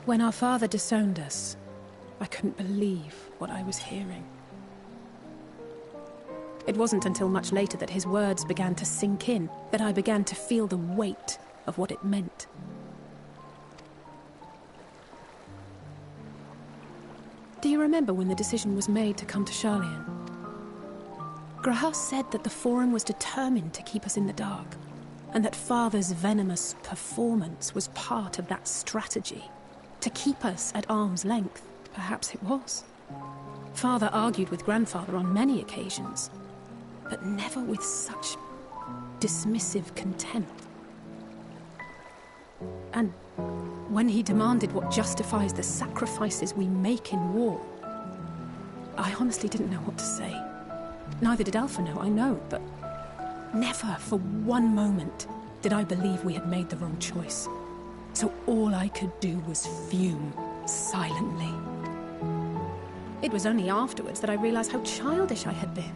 When our father disowned us, I couldn't believe what I was hearing. It wasn't until much later that his words began to sink in, that I began to feel the weight of what it meant. Do you remember when the decision was made to come to Charlian? Graham said that the Forum was determined to keep us in the dark, and that Father's venomous performance was part of that strategy. To keep us at arm's length, perhaps it was. Father argued with Grandfather on many occasions, but never with such dismissive contempt. And when he demanded what justifies the sacrifices we make in war, I honestly didn't know what to say. Neither did Alpha know, I know, but never for one moment did I believe we had made the wrong choice. So all I could do was fume silently. It was only afterwards that I realized how childish I had been.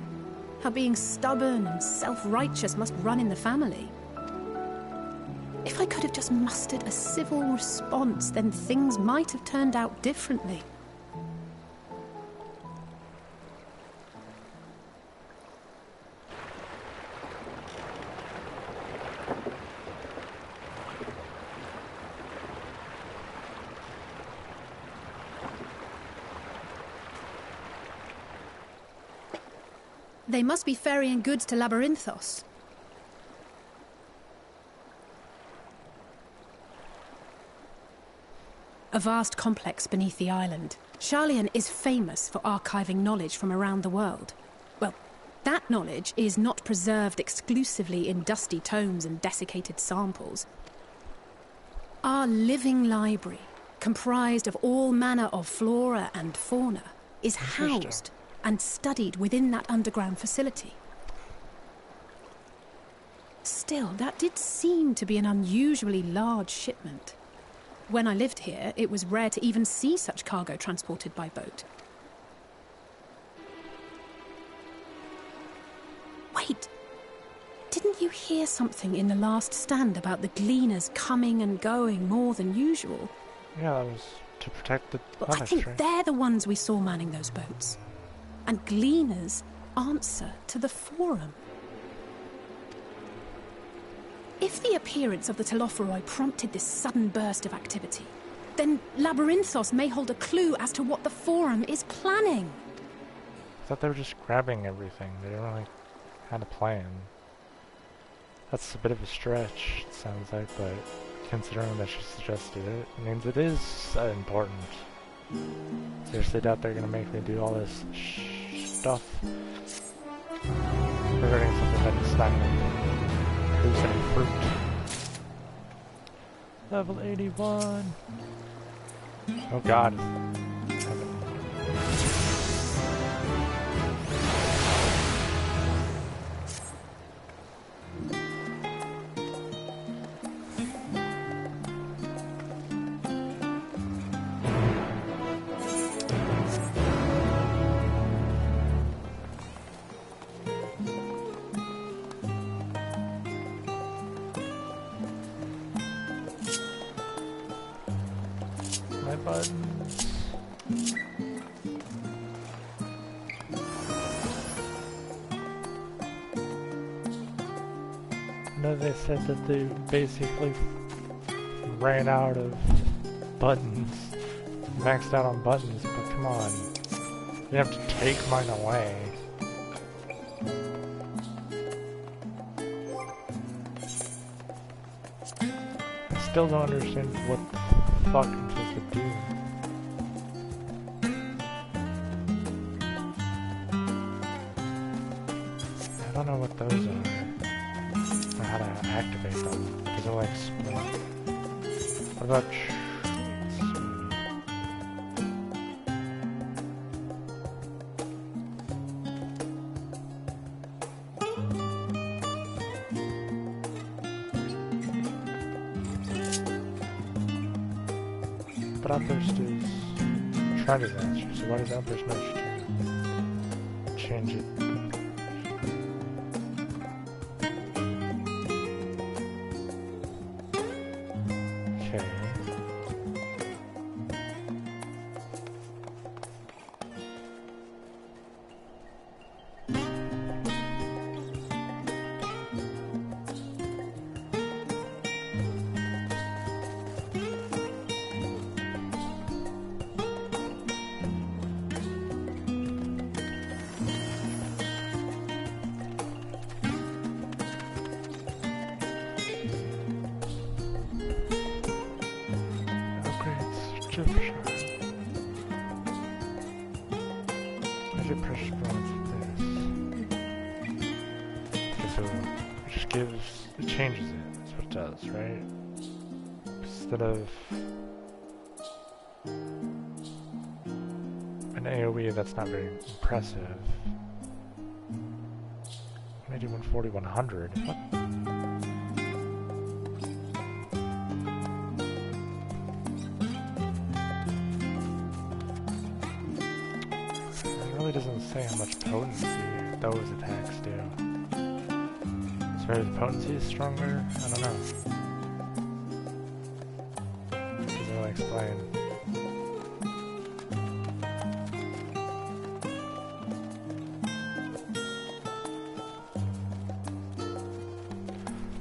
How being stubborn and self-righteous must run in the family. If I could have just mustered a civil response, then things might have turned out differently. They must be ferrying goods to Labyrinthos. A vast complex beneath the island. Charlian is famous for archiving knowledge from around the world. Well, that knowledge is not preserved exclusively in dusty tomes and desiccated samples. Our living library, comprised of all manner of flora and fauna, is housed and studied within that underground facility. Still, that did seem to be an unusually large shipment. When I lived here, it was rare to even see such cargo transported by boat. Wait! Didn't you hear something in the last stand about the gleaners coming and going more than usual? Yeah, that was to protect the Well, I think they're the ones we saw manning those boats. And gleaners answer to the Forum. If the appearance of the Telophoroi prompted this sudden burst of activity, then Labyrinthos may hold a clue as to what the Forum is planning. I thought they were just grabbing everything. They didn't really have a plan. That's a bit of a stretch, it sounds like, but considering that she suggested it, it means it is important. Seriously doubt they're gonna make me do all this stuff regarding something that is not gonna produce any fruit. Level 81. Oh god. Buttons. No, they said that they basically ran out of buttons, maxed out on buttons, but come on, you have to take mine away. I still don't understand what the fuck I'm supposed to do. I don't know what those are, or how to activate them. Does it like split? What about But Outburst is Treasure Master, so why does Outburst Master change it? Okay. activate pressure balance like this. Okay, so it just gives, it changes it. That's what it does, right? Instead of an AoE, that's not very impressive. 180, 140, 100. What? It really doesn't say how much potency those attacks do. So maybe the potency is stronger? I don't know. Doesn't really explain.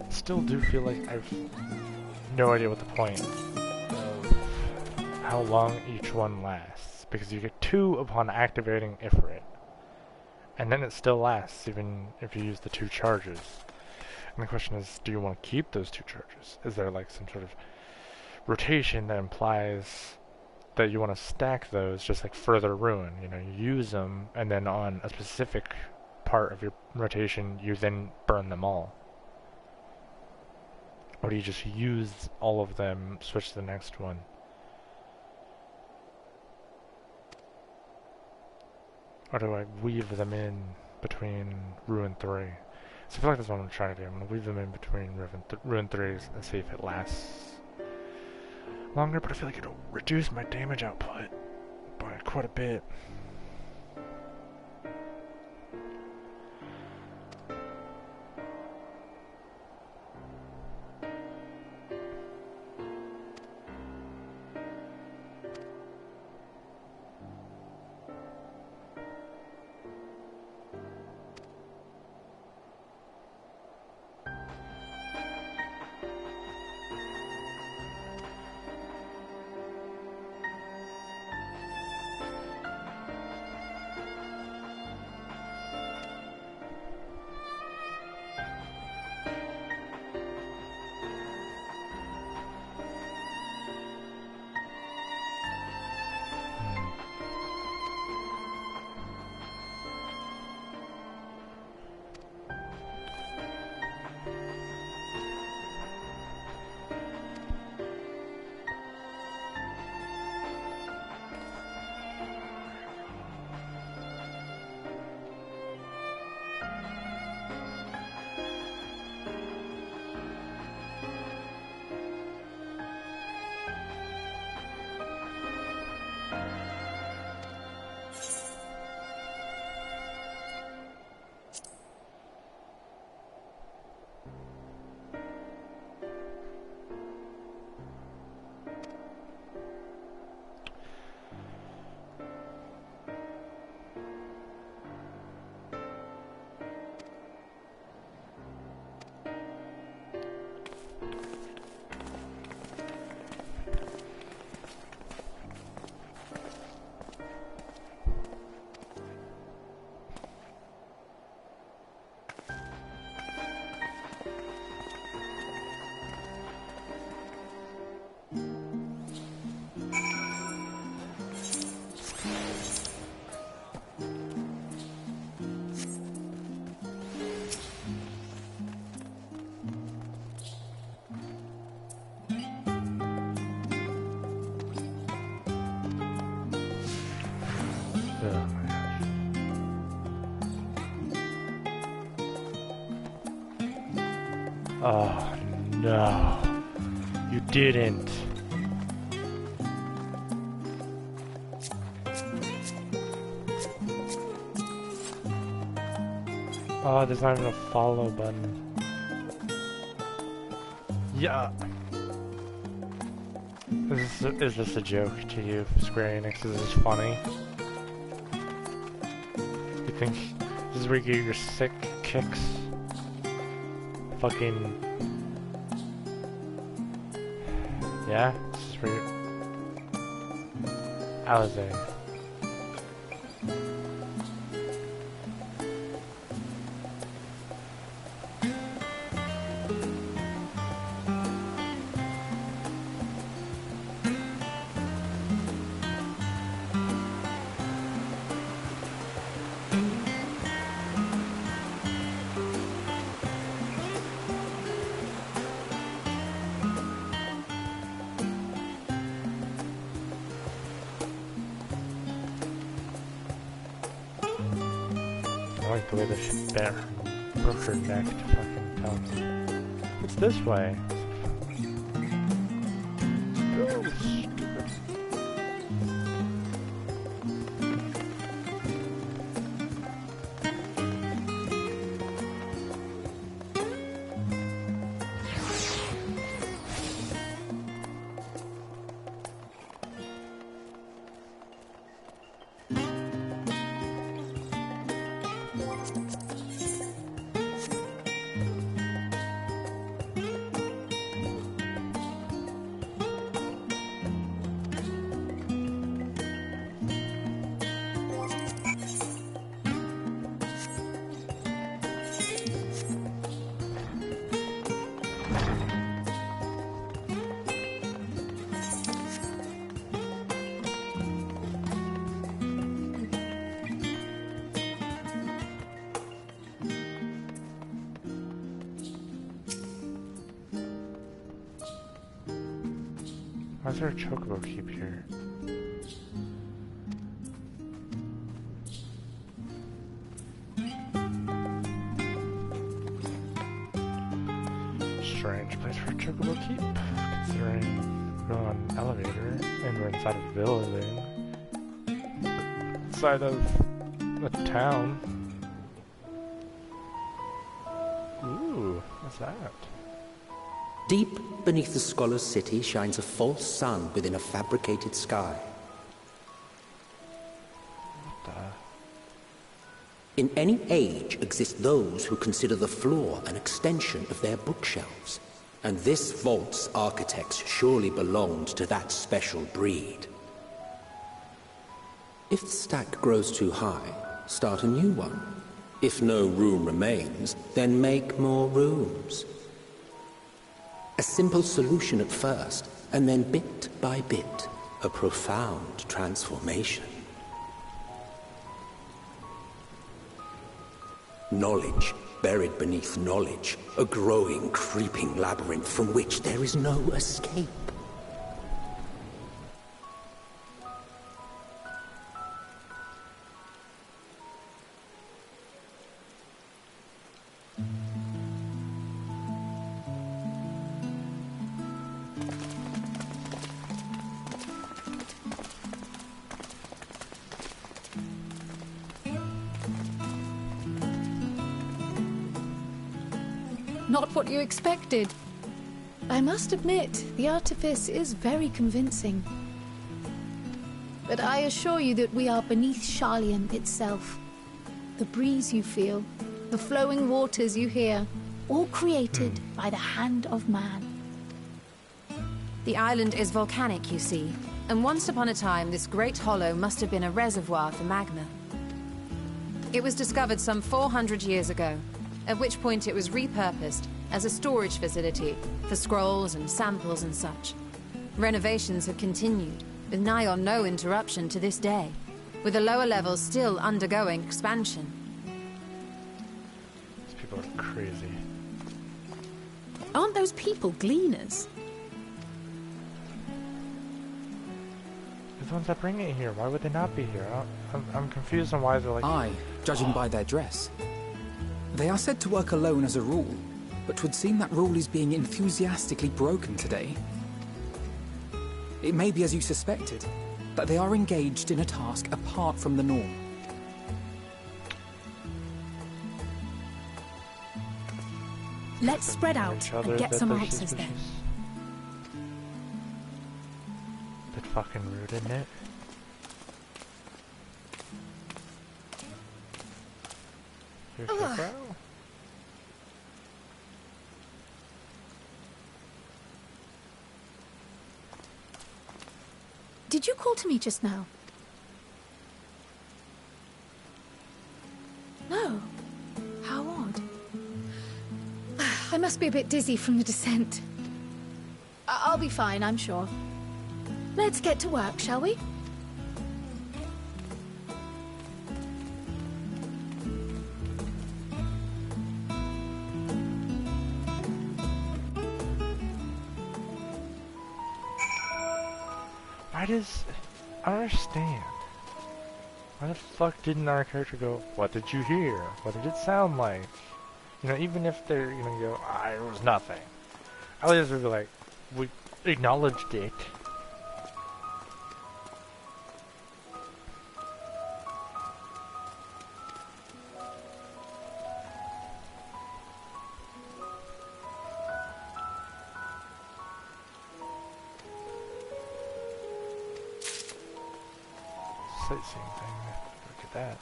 Still do feel like I've no idea what the point of how long each one lasts, because you get 2 upon activating Ifrit, and then it still lasts even if you use the 2 charges. And the question is, do you want to keep those 2 charges? Is there like some sort of rotation that implies that you want to stack those, just like further ruin? You know, you use them, and then on a specific part of your rotation, you then burn them all. Or do you just use all of them, switch to the next one? Or do I weave them in between Ruin 3? So I feel like that's what I'm trying to do. I'm going to weave them in between Ruin 3s and see if it lasts longer, but I feel like it'll reduce my damage output by quite a bit. Oh no, you didn't. Oh, there's not even a follow button. Yeah. Is this a joke to you, Square Enix? Is this funny? You think this is where you get your sick kicks? Fucking... Yeah? This is where you... Alizé. like the way that she broke her neck to fucking tell me. It's this way. Oh, stupid. Why is there a chocobo keep here? Strange place for a chocobo keep, considering we're on an elevator and we're inside of a building. Inside of a town. Ooh, what's that? Deep beneath the scholar's city shines a false sun within a fabricated sky. What the? In any age exist those who consider the floor an extension of their bookshelves, and this vault's architects surely belonged to that special breed. If the stack grows too high, start a new one. If no room remains, then make more rooms. A simple solution at first, and then bit by bit, a profound transformation. Knowledge buried beneath knowledge, a growing, creeping labyrinth from which there is no escape. Not what you expected. I must admit, the artifice is very convincing. But I assure you that we are beneath Sharlayan itself. The breeze you feel, the flowing waters you hear, all created by the hand of man. The island is volcanic, you see, and once upon a time this great hollow must have been a reservoir for magma. It was discovered some 400 years ago, at which point it was repurposed as a storage facility for scrolls and samples and such. Renovations have continued, with nigh on no interruption to this day, with the lower levels still undergoing expansion. These people are crazy. Aren't those people gleaners? They're the ones that bring it here. Why would they not be here? I'm confused on why they're like... Aye, judging by their dress. They are said to work alone as a rule, but 'twould seem that rule is being enthusiastically broken today. It may be as you suspected, that they are engaged in a task apart from the norm. Let's spread out and get some answers then. Bit fucking rude, isn't it? Here's your bro. Did you call to me just now? No. How odd. I must be a bit dizzy from the descent. I'll be fine, I'm sure. Let's get to work, shall we? Why does... I don't understand. Why the fuck didn't our character go, what did you hear? What did it sound like? You know, even if they're, you know, you go, it was nothing. I would just be like, we acknowledged it. Sightseeing thing, look at that.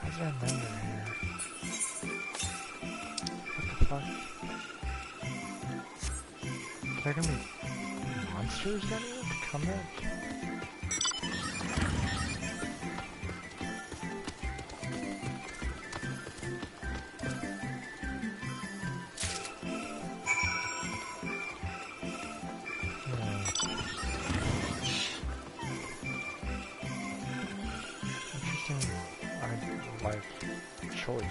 How's there a member here? What the fuck? Are there gonna be monsters down here to come at? Choice.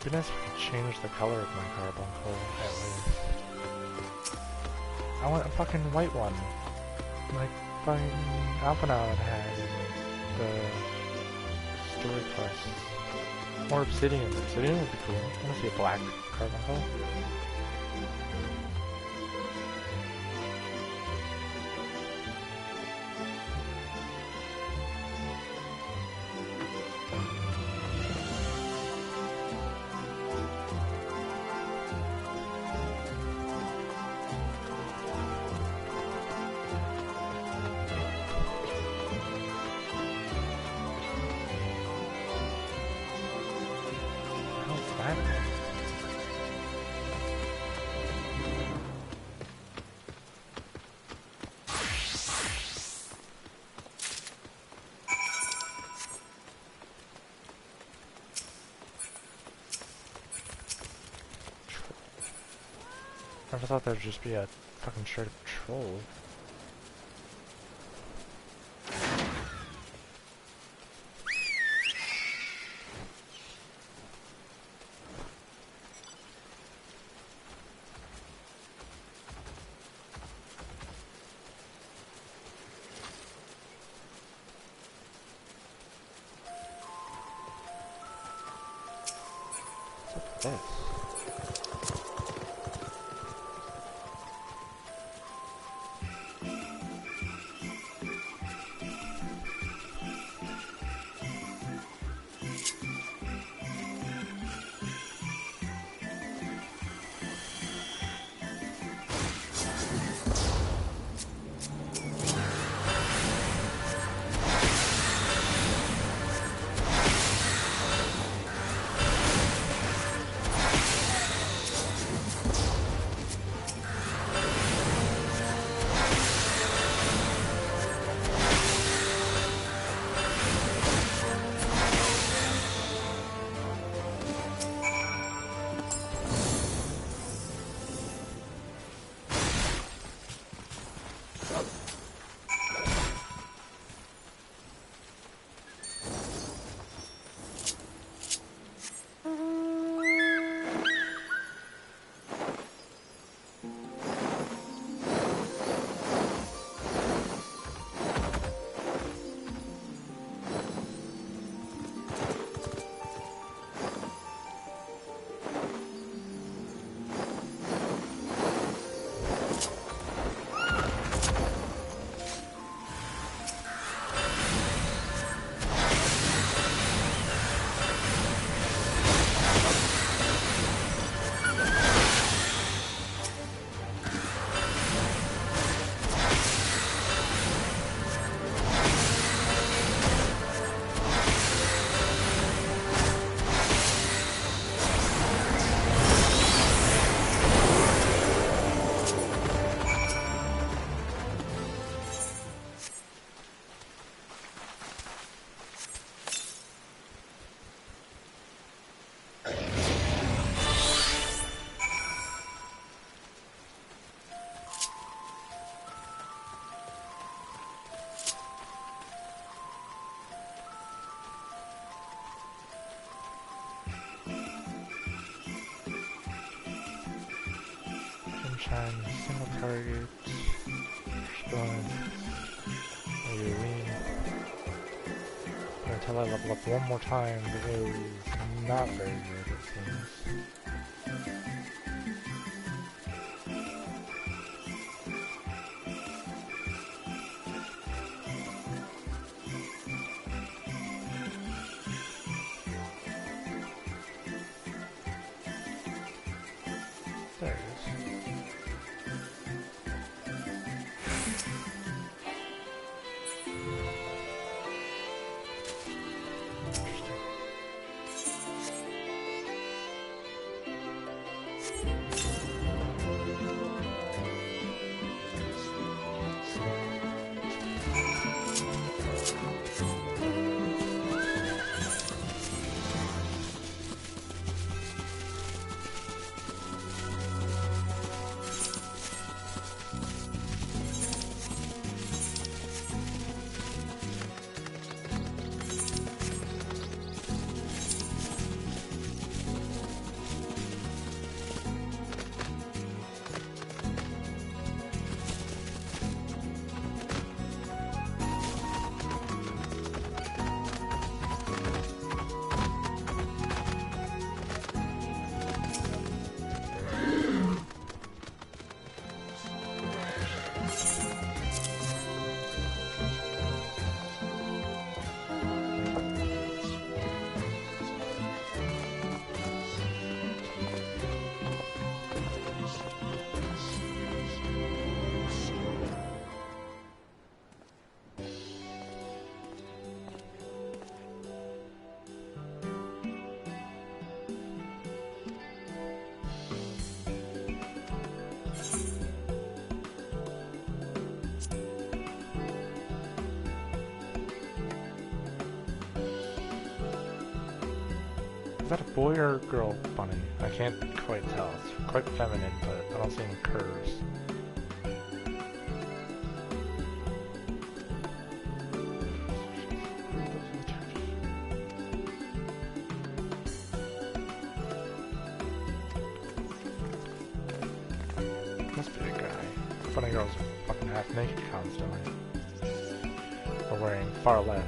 It'd be nice if we could change the color of my carbuncle, at least. I want a fucking white one. Like fucking Alphinaud had in the story quest. Or Obsidian. Obsidian would be cool. I want to see a black carbuncle. I never thought there would just be a fucking straight up troll. What's up with this? Sunshine, single target. Spawn. AoE. Until I level up one more time, the AoE is not very good, it seems. There it is. Is that a boy or a girl bunny? I can't quite tell. It's quite feminine, but I don't see any curves. Must be a guy. Bunny girls are fucking half naked constantly. Or wearing far less.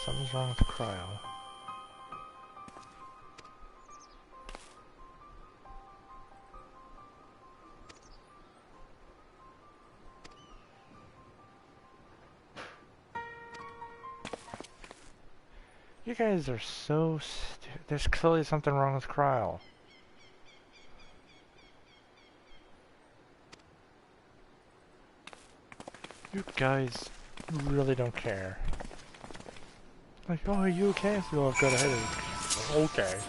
Something's wrong with the cryo. You guys are so stupid. There's clearly something wrong with cryo. You guys really don't care. Like, oh, are you okay? So I've got a headache. Okay.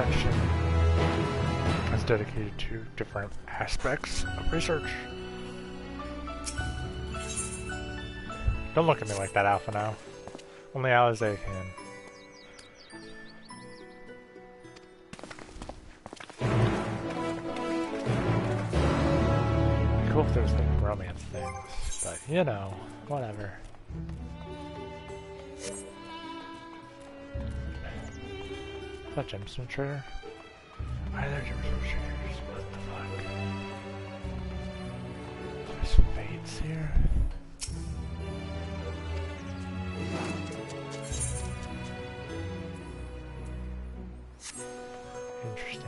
section is dedicated to different aspects of research. Don't look at me like that, Alpha, now. Only Alizé can. cool if there was like romance things, but you know, whatever. Is that gemstone trader? Why are there gemstone traders? What the fuck? There's some fates here. Interesting.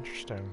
Interesting.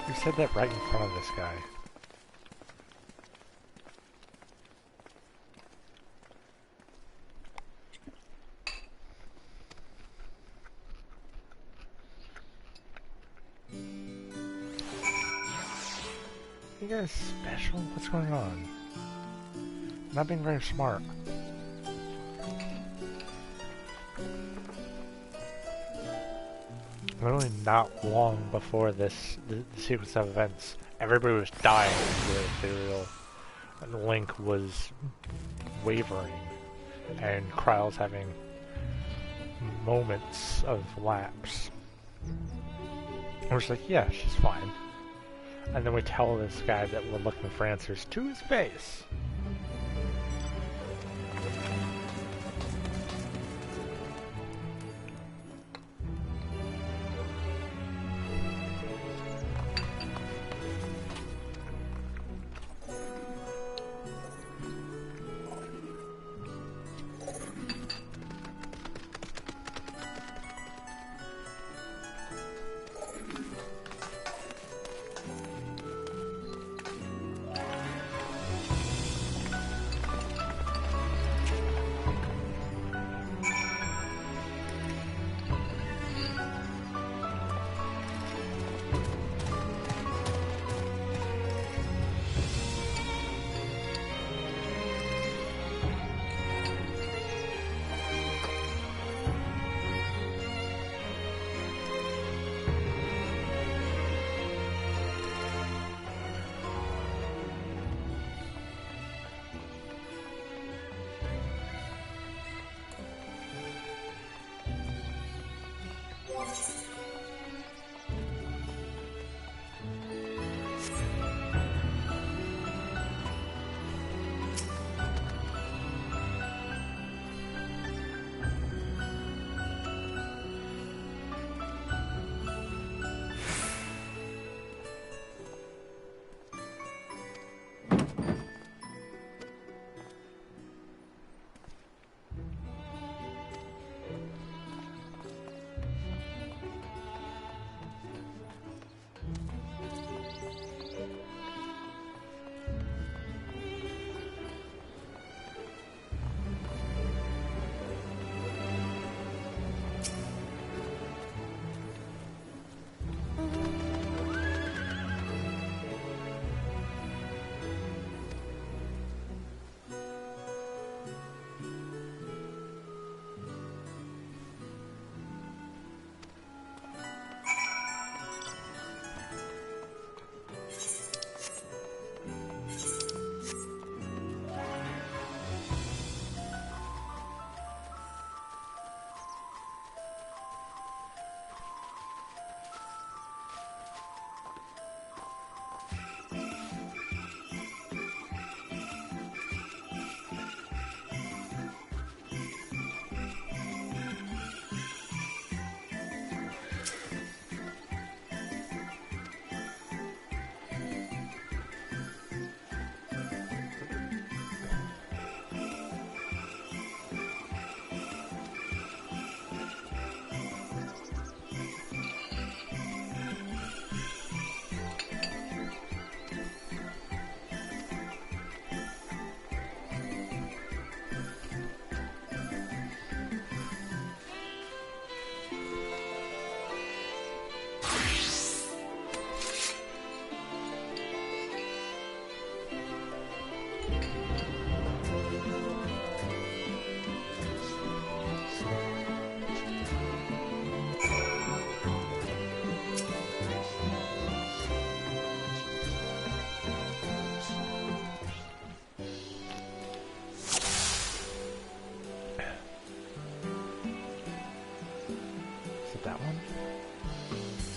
You said that right in front of this guy. You guys special? What's going on? Not being very smart. Literally not long before the sequence of events, everybody was dying into the ethereal, and Link was wavering, and Kryle's having moments of lapse. And we're just like, yeah, she's fine. And then we tell this guy that we're looking for answers to his face.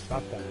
Not that.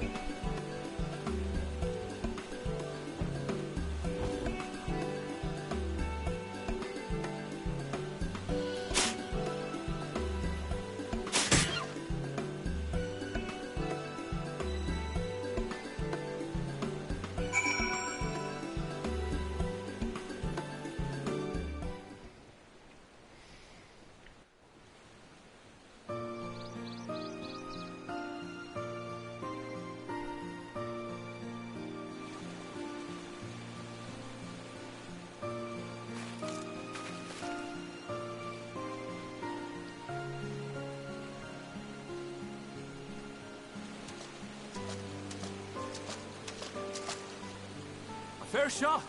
Fair shot.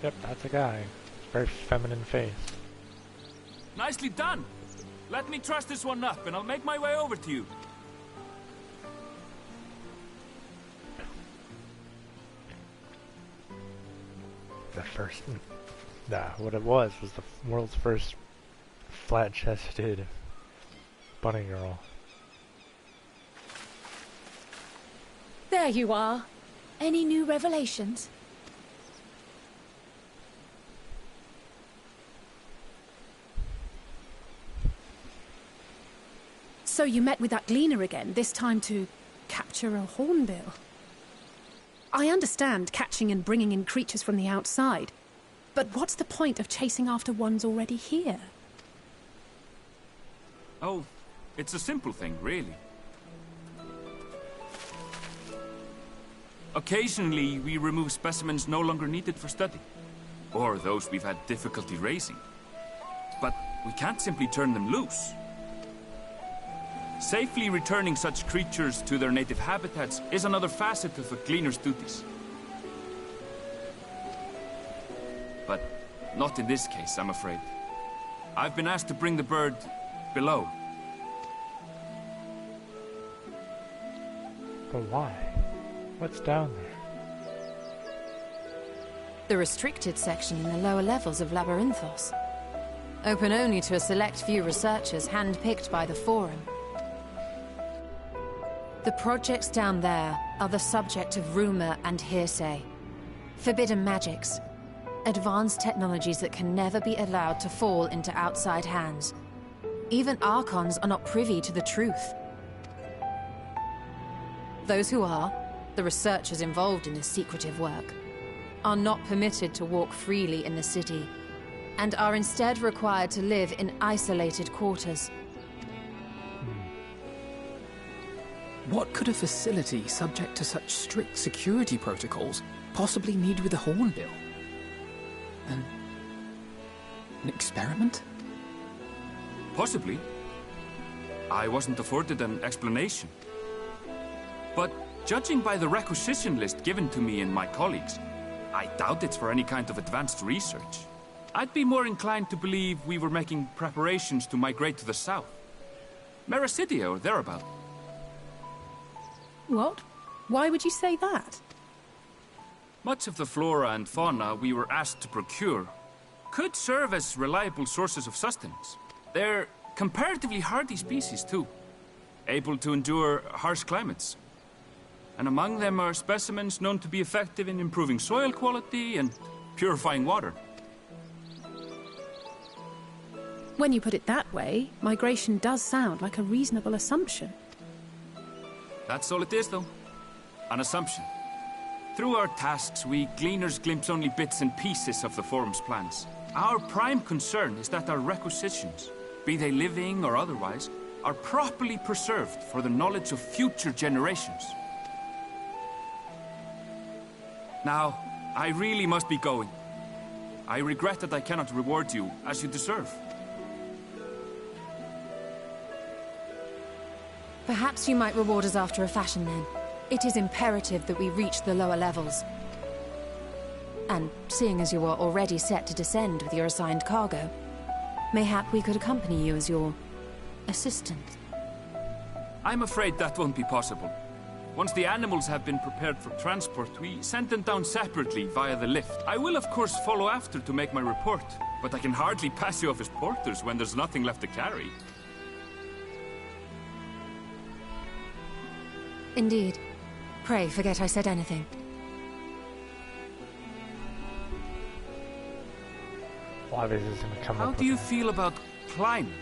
Yep, that's a guy. Very feminine face. Nicely done. Let me truss this one up, and I'll make my way over to you. The first... Nah, what it was the world's first flat-chested bunny girl. There you are. Any new revelations? So you met with that gleaner again, this time to capture a hornbill. I understand catching and bringing in creatures from the outside, but what's the point of chasing after ones already here? Oh, it's a simple thing, really. Occasionally, we remove specimens no longer needed for study, or those we've had difficulty raising. But we can't simply turn them loose. Safely returning such creatures to their native habitats is another facet of a cleaner's duties. But not in this case, I'm afraid. I've been asked to bring the bird below. But why? What's down there? The restricted section in the lower levels of Labyrinthos. Open only to a select few researchers handpicked by the Forum. The projects down there are the subject of rumor and hearsay. Forbidden magics. Advanced technologies that can never be allowed to fall into outside hands. Even Archons are not privy to the truth. Those who are, the researchers involved in this secretive work, are not permitted to walk freely in the city, and are instead required to live in isolated quarters. What could a facility subject to such strict security protocols possibly need with a hornbill? An experiment? Possibly. I wasn't afforded an explanation. But judging by the requisition list given to me and my colleagues, I doubt it's for any kind of advanced research. I'd be more inclined to believe we were making preparations to migrate to the south. Mericidia or thereabout. What? Why would you say that? Much of the flora and fauna we were asked to procure could serve as reliable sources of sustenance. They're comparatively hardy species, too, able to endure harsh climates. And among them are specimens known to be effective in improving soil quality and purifying water. When you put it that way, migration does sound like a reasonable assumption. That's all it is, though. An assumption. Through our tasks, we gleaners glimpse only bits and pieces of the Forum's plans. Our prime concern is that our requisitions, be they living or otherwise, are properly preserved for the knowledge of future generations. Now, I really must be going. I regret that I cannot reward you as you deserve. Perhaps you might reward us after a fashion, then. It is imperative that we reach the lower levels. And seeing as you are already set to descend with your assigned cargo, mayhap we could accompany you as your assistant. I'm afraid that won't be possible. Once the animals have been prepared for transport, we send them down separately via the lift. I will of course follow after to make my report, but I can hardly pass you off as porters when there's nothing left to carry. Indeed. Pray forget I said anything. Obviously is gonna come How up do you with feel about climbing?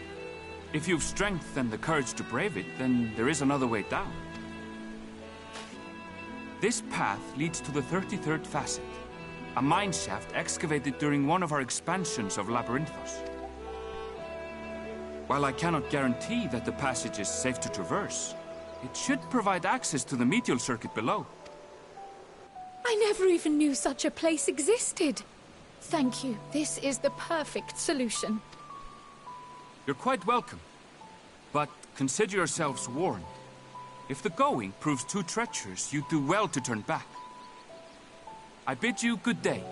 If you've strength and the courage to brave it, then there is another way down. This path leads to the 33rd facet, a mine shaft excavated during one of our expansions of Labyrinthos. While I cannot guarantee that the passage is safe to traverse, it should provide access to the medial circuit below. I never even knew such a place existed. Thank you. This is the perfect solution. You're quite welcome, but consider yourselves warned. If the going proves too treacherous, you'd do well to turn back. I bid you good day.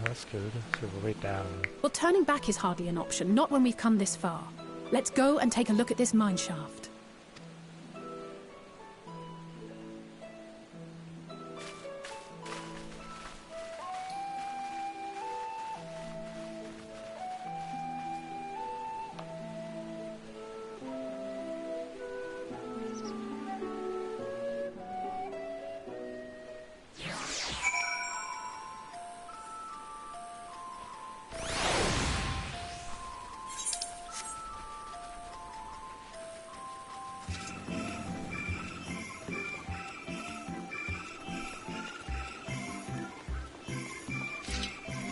That's good. So we'll wait down. Well, turning back is hardly an option, not when we've come this far. Let's go and take a look at this mine shaft.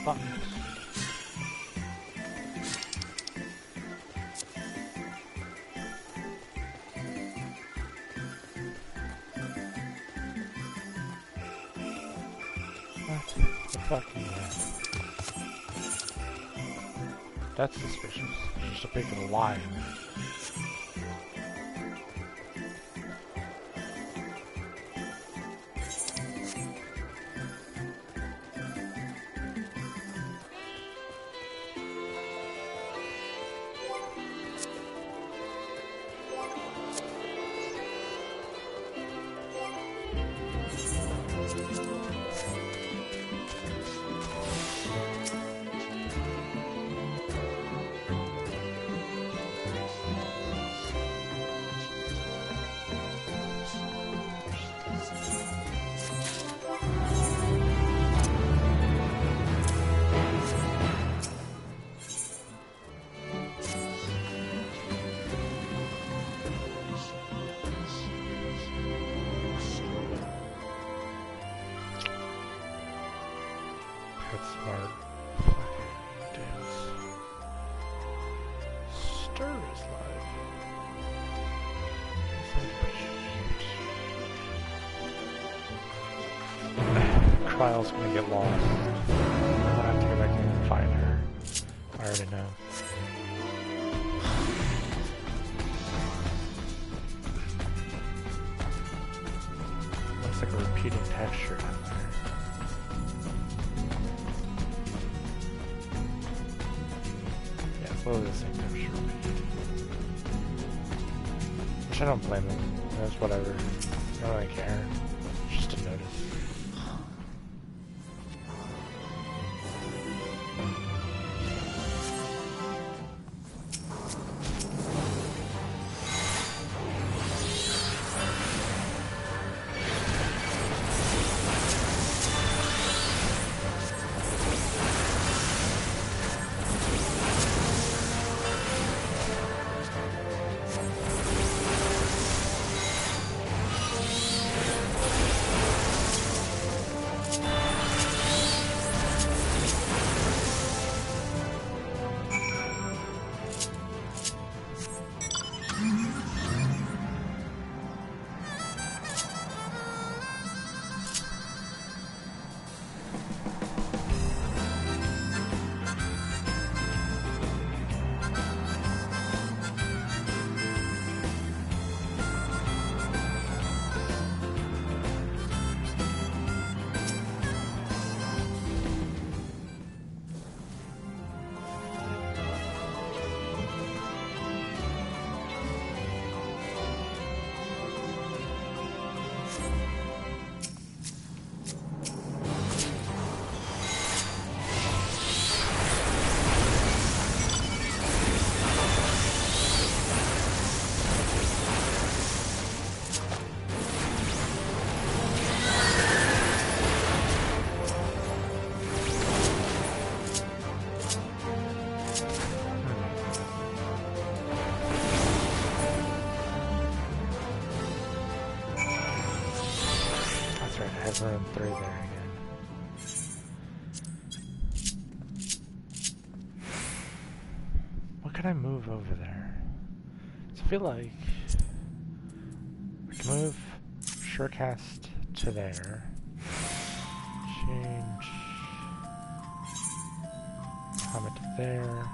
Buttons. What the fucking hell? That's suspicious. There's just a big line. That's smart. Fucking dance. Stir is live. Trial's gonna get lost. I'll have to go back and find her. I already know. Looks like a repeating texture down there. Literally the same texture. Which I don't blame them. That's whatever. I don't really care. Just to notice. put room 3 there again. What can I move over there? So I feel like we can move Surecast to there. Change Muhammad to there.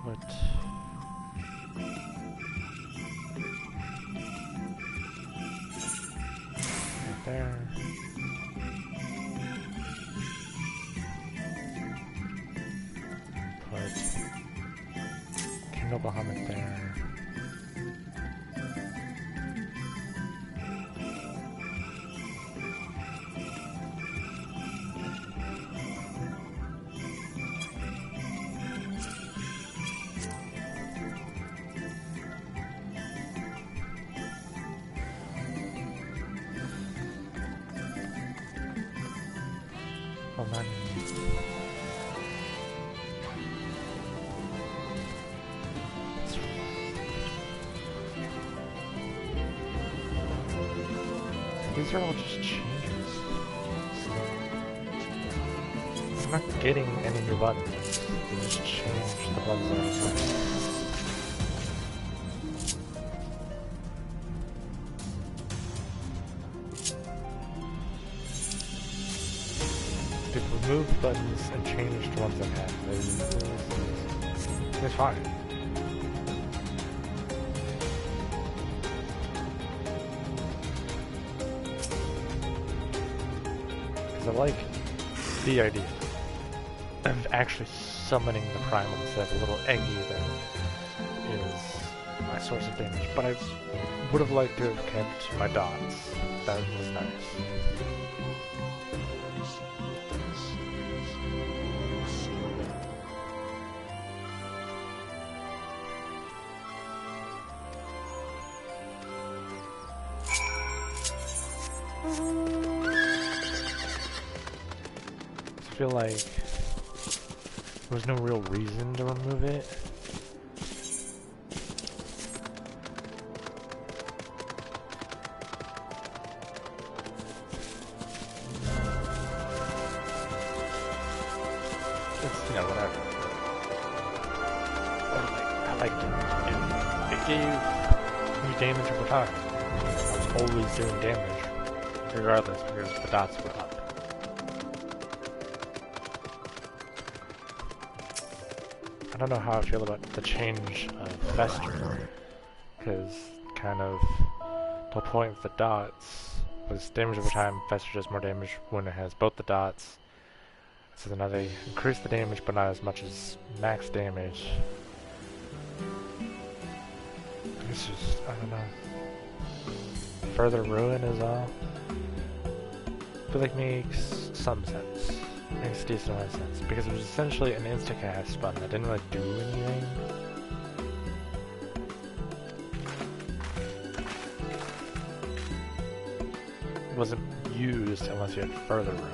Put right there. Put Kindle Muhammad there. Oh man. These are all just changes. So I'm not getting any new buttons. They just change the buttons that I have. They've removed buttons and changed ones I have. It's fine. Because I like the idea of actually summoning the primal instead of a little eggy that is my source of damage. But I would have liked to have kept my dots. That was nice. I feel like there was no real reason to remove it. It's, you know, whatever. I liked it. It gave me damage over time. I was always doing damage, regardless, because the dots were up. I don't know how I feel about the change of Fester, because kind of the whole point of the dots was damage over time. Fester does more damage when it has both the dots. So then now they increase the damage, but not as much as max damage. It's just, I don't know. Further ruin is all. I feel like makes some sense. Makes a decent amount of sense. Because it was essentially an insta-cast button that didn't really do anything. It wasn't used unless you had further ruin.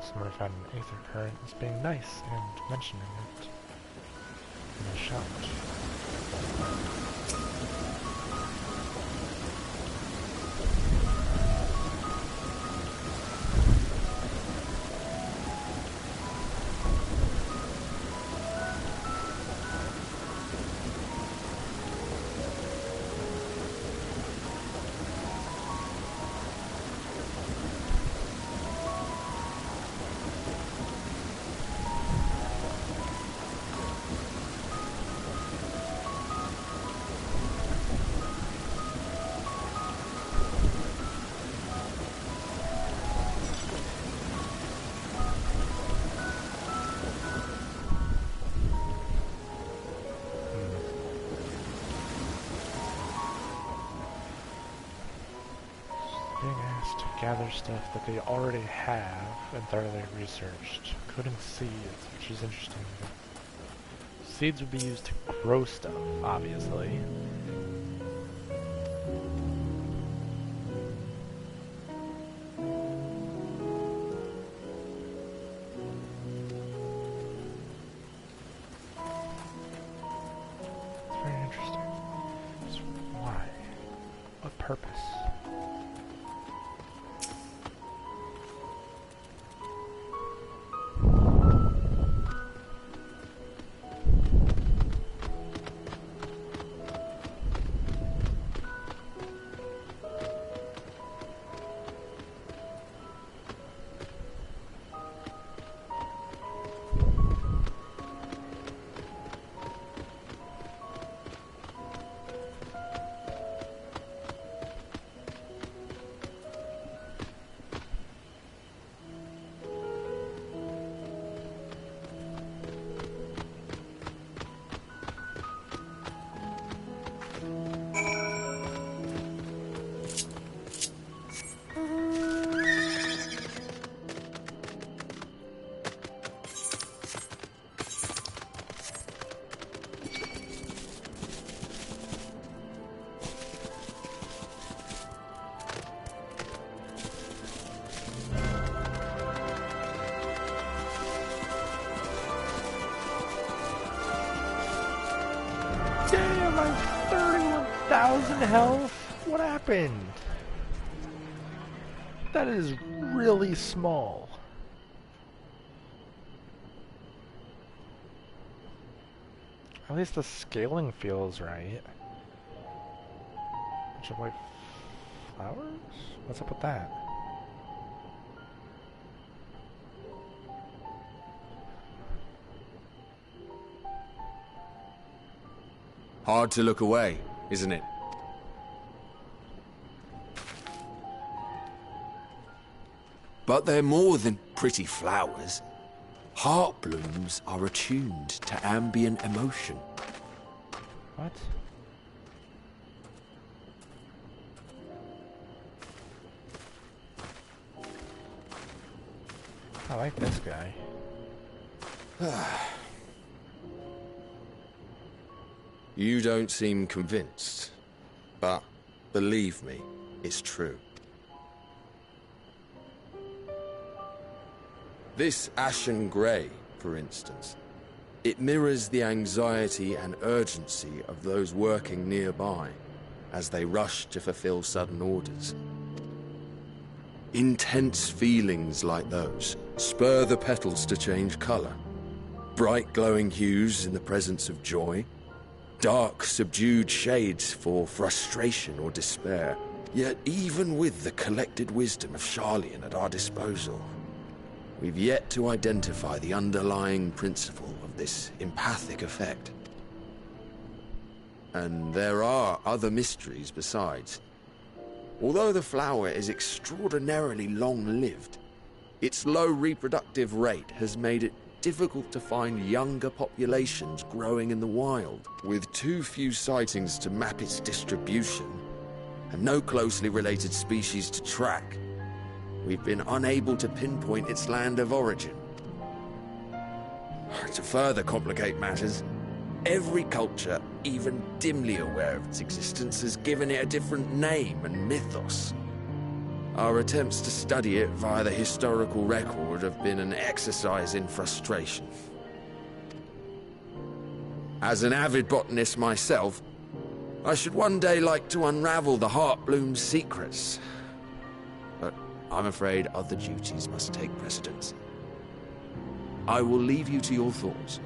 Somebody found an aether current as being nice and mentioning it in a shout. Being asked to gather stuff that they already have and thoroughly researched. Couldn't seeds, which is interesting. Seeds would be used to grow stuff, obviously. It's very interesting. Just why? What purpose? Damn, I'm 31,000 health? What happened? That is really small. At least the scaling feels right. Bunch of white flowers? What's up with that? Hard to look away, isn't it? But they're more than pretty flowers. Heart blooms are attuned to ambient emotion. What? I like this guy. You don't seem convinced, but believe me, it's true. This ashen grey, for instance, it mirrors the anxiety and urgency of those working nearby as they rush to fulfill sudden orders. Intense feelings like those spur the petals to change colour. Bright glowing hues in the presence of joy, dark subdued shades for frustration or despair. Yet even with the collected wisdom of Charlian at our disposal, we've yet to identify the underlying principle of this empathic effect. And there are other mysteries besides. Although the flower is extraordinarily long-lived, its low reproductive rate has made it difficult to find younger populations growing in the wild. With too few sightings to map its distribution, and no closely related species to track, we've been unable to pinpoint its land of origin. To further complicate matters, every culture, even dimly aware of its existence, has given it a different name and mythos. Our attempts to study it via the historical record have been an exercise in frustration. As an avid botanist myself, I should one day like to unravel the Heartbloom's secrets. But I'm afraid other duties must take precedence. I will leave you to your thoughts.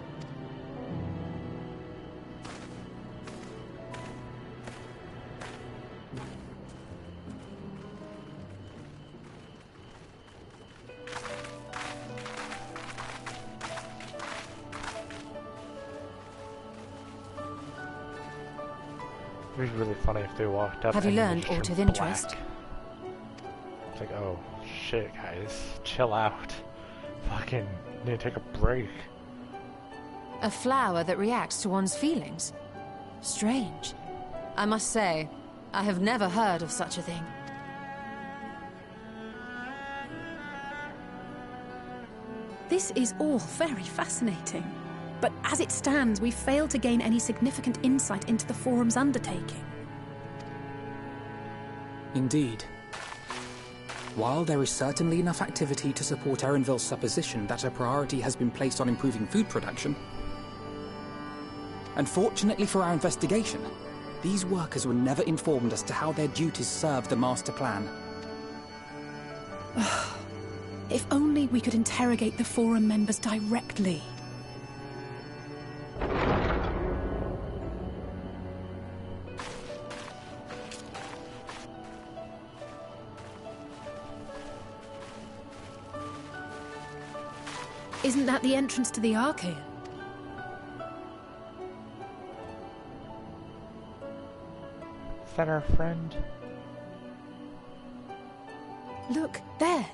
It would be really funny if they walked up. Have you and learned just aught of turned interest? black. It's like, oh shit, guys, chill out. Fucking need to take a break. A flower that reacts to one's feelings? Strange. I must say, I have never heard of such a thing. This is all very fascinating. But as it stands, we fail to gain any significant insight into the Forum's undertaking. Indeed. While there is certainly enough activity to support Erenville's supposition that a priority has been placed on improving food production, unfortunately for our investigation, these workers were never informed as to how their duties serve the master plan. If only we could interrogate the Forum members directly. Isn't that the entrance to the Archaean? Is that our friend? Look, there.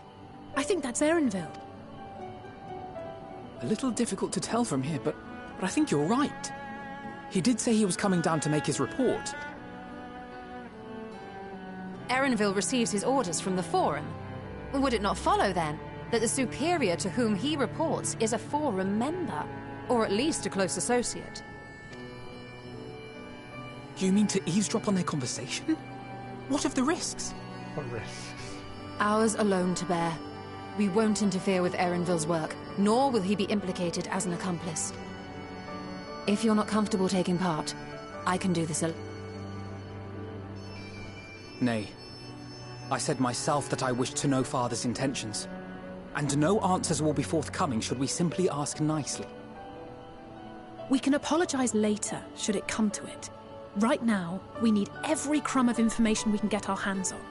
I think that's Erenville. A little difficult to tell from here, but I think you're right. He did say he was coming down to make his report. Erenville receives his orders from the Forum. Would it not follow, then, that the superior to whom he reports is a Forum member, or at least a close associate? You mean to eavesdrop on their conversation? What of the risks? What risks? Ours alone to bear. We won't interfere with Erenville's work, nor will he be implicated as an accomplice. If you're not comfortable taking part, I can do this alone. Nay. I said myself that I wished to know Father's intentions. And no answers will be forthcoming should we simply ask nicely. We can apologize later, should it come to it. Right now, we need every crumb of information we can get our hands on.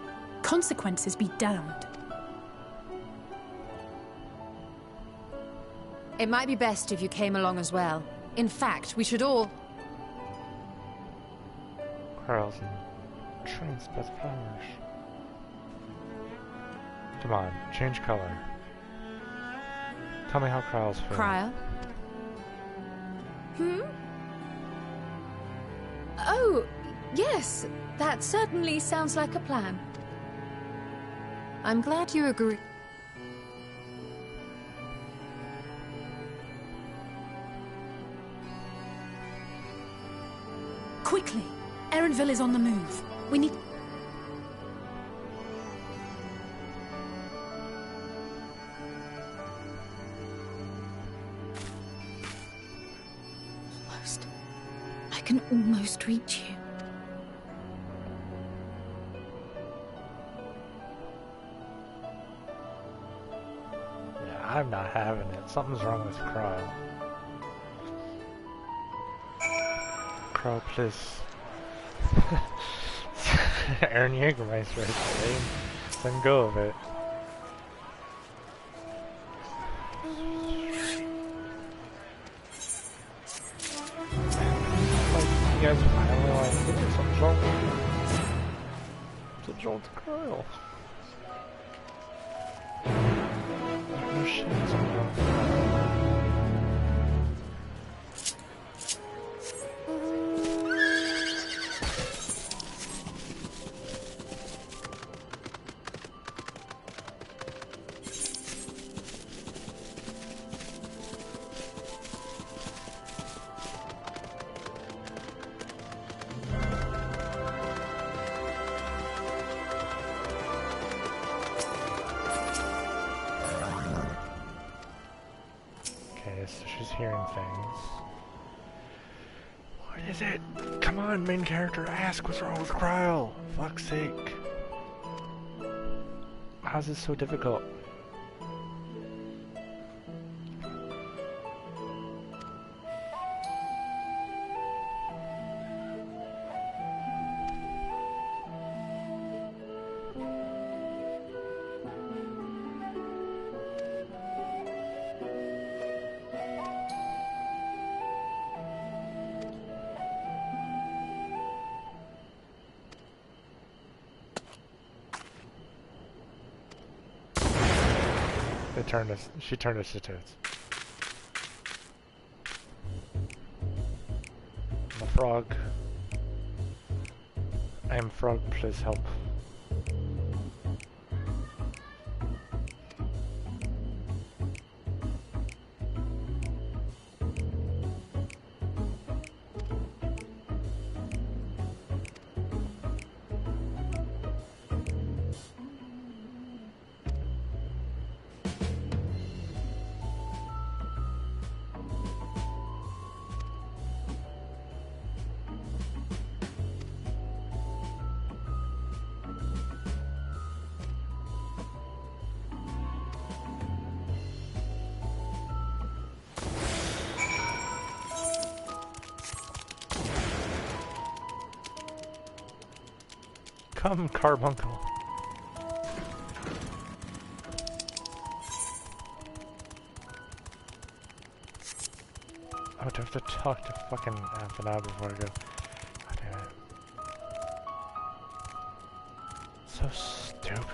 Consequences be damned. It might be best if you came along as well. In fact, we should all... Corals and trains by the flowers. Come on, change color. Tell me how Kryle's feeling. Cryo? Oh, yes. That certainly sounds like a plan. I'm glad you agree. Quickly! Erenville is on the move. We need... Almost. I can almost reach you. Yeah, I'm not having it. Something's wrong with Kryle. Kryle, please. Aaron Jägermeister right there. Let go of it. You guys are finally like, hey, something's wrong with you. Something's wrong with Kryle. No shit, something's wrong with Kryle. So she's hearing things. What is it? Come on, main character, ask what's wrong with Kryle. Fuck's sake. How's this so difficult? She turned us to toads. I'm a frog. I am frog, please help. Come, Carbuncle. Oh, do I have to talk to fucking Amphanab before I go? Oh, damn it. So stupid.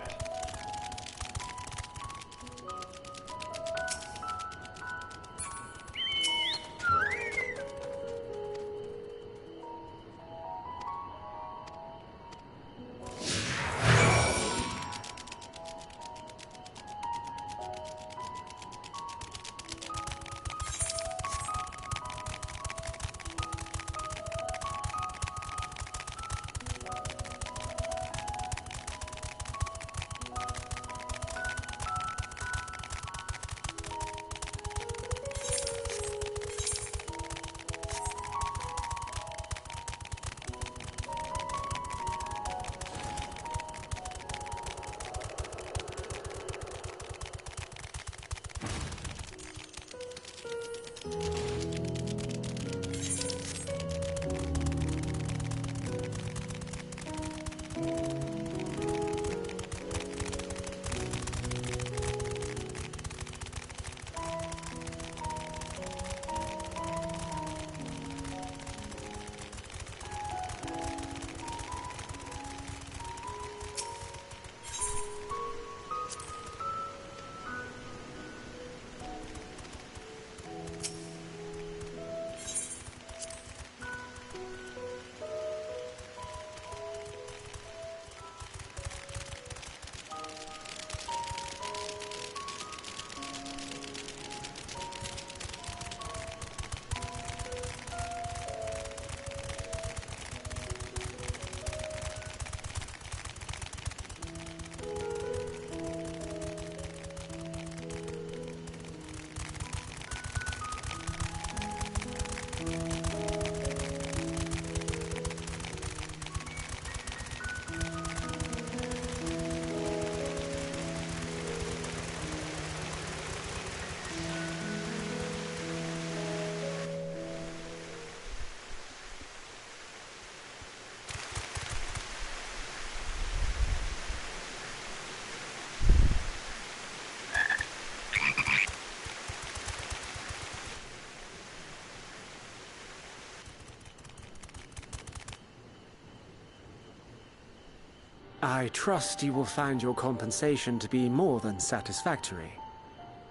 I trust you will find your compensation to be more than satisfactory.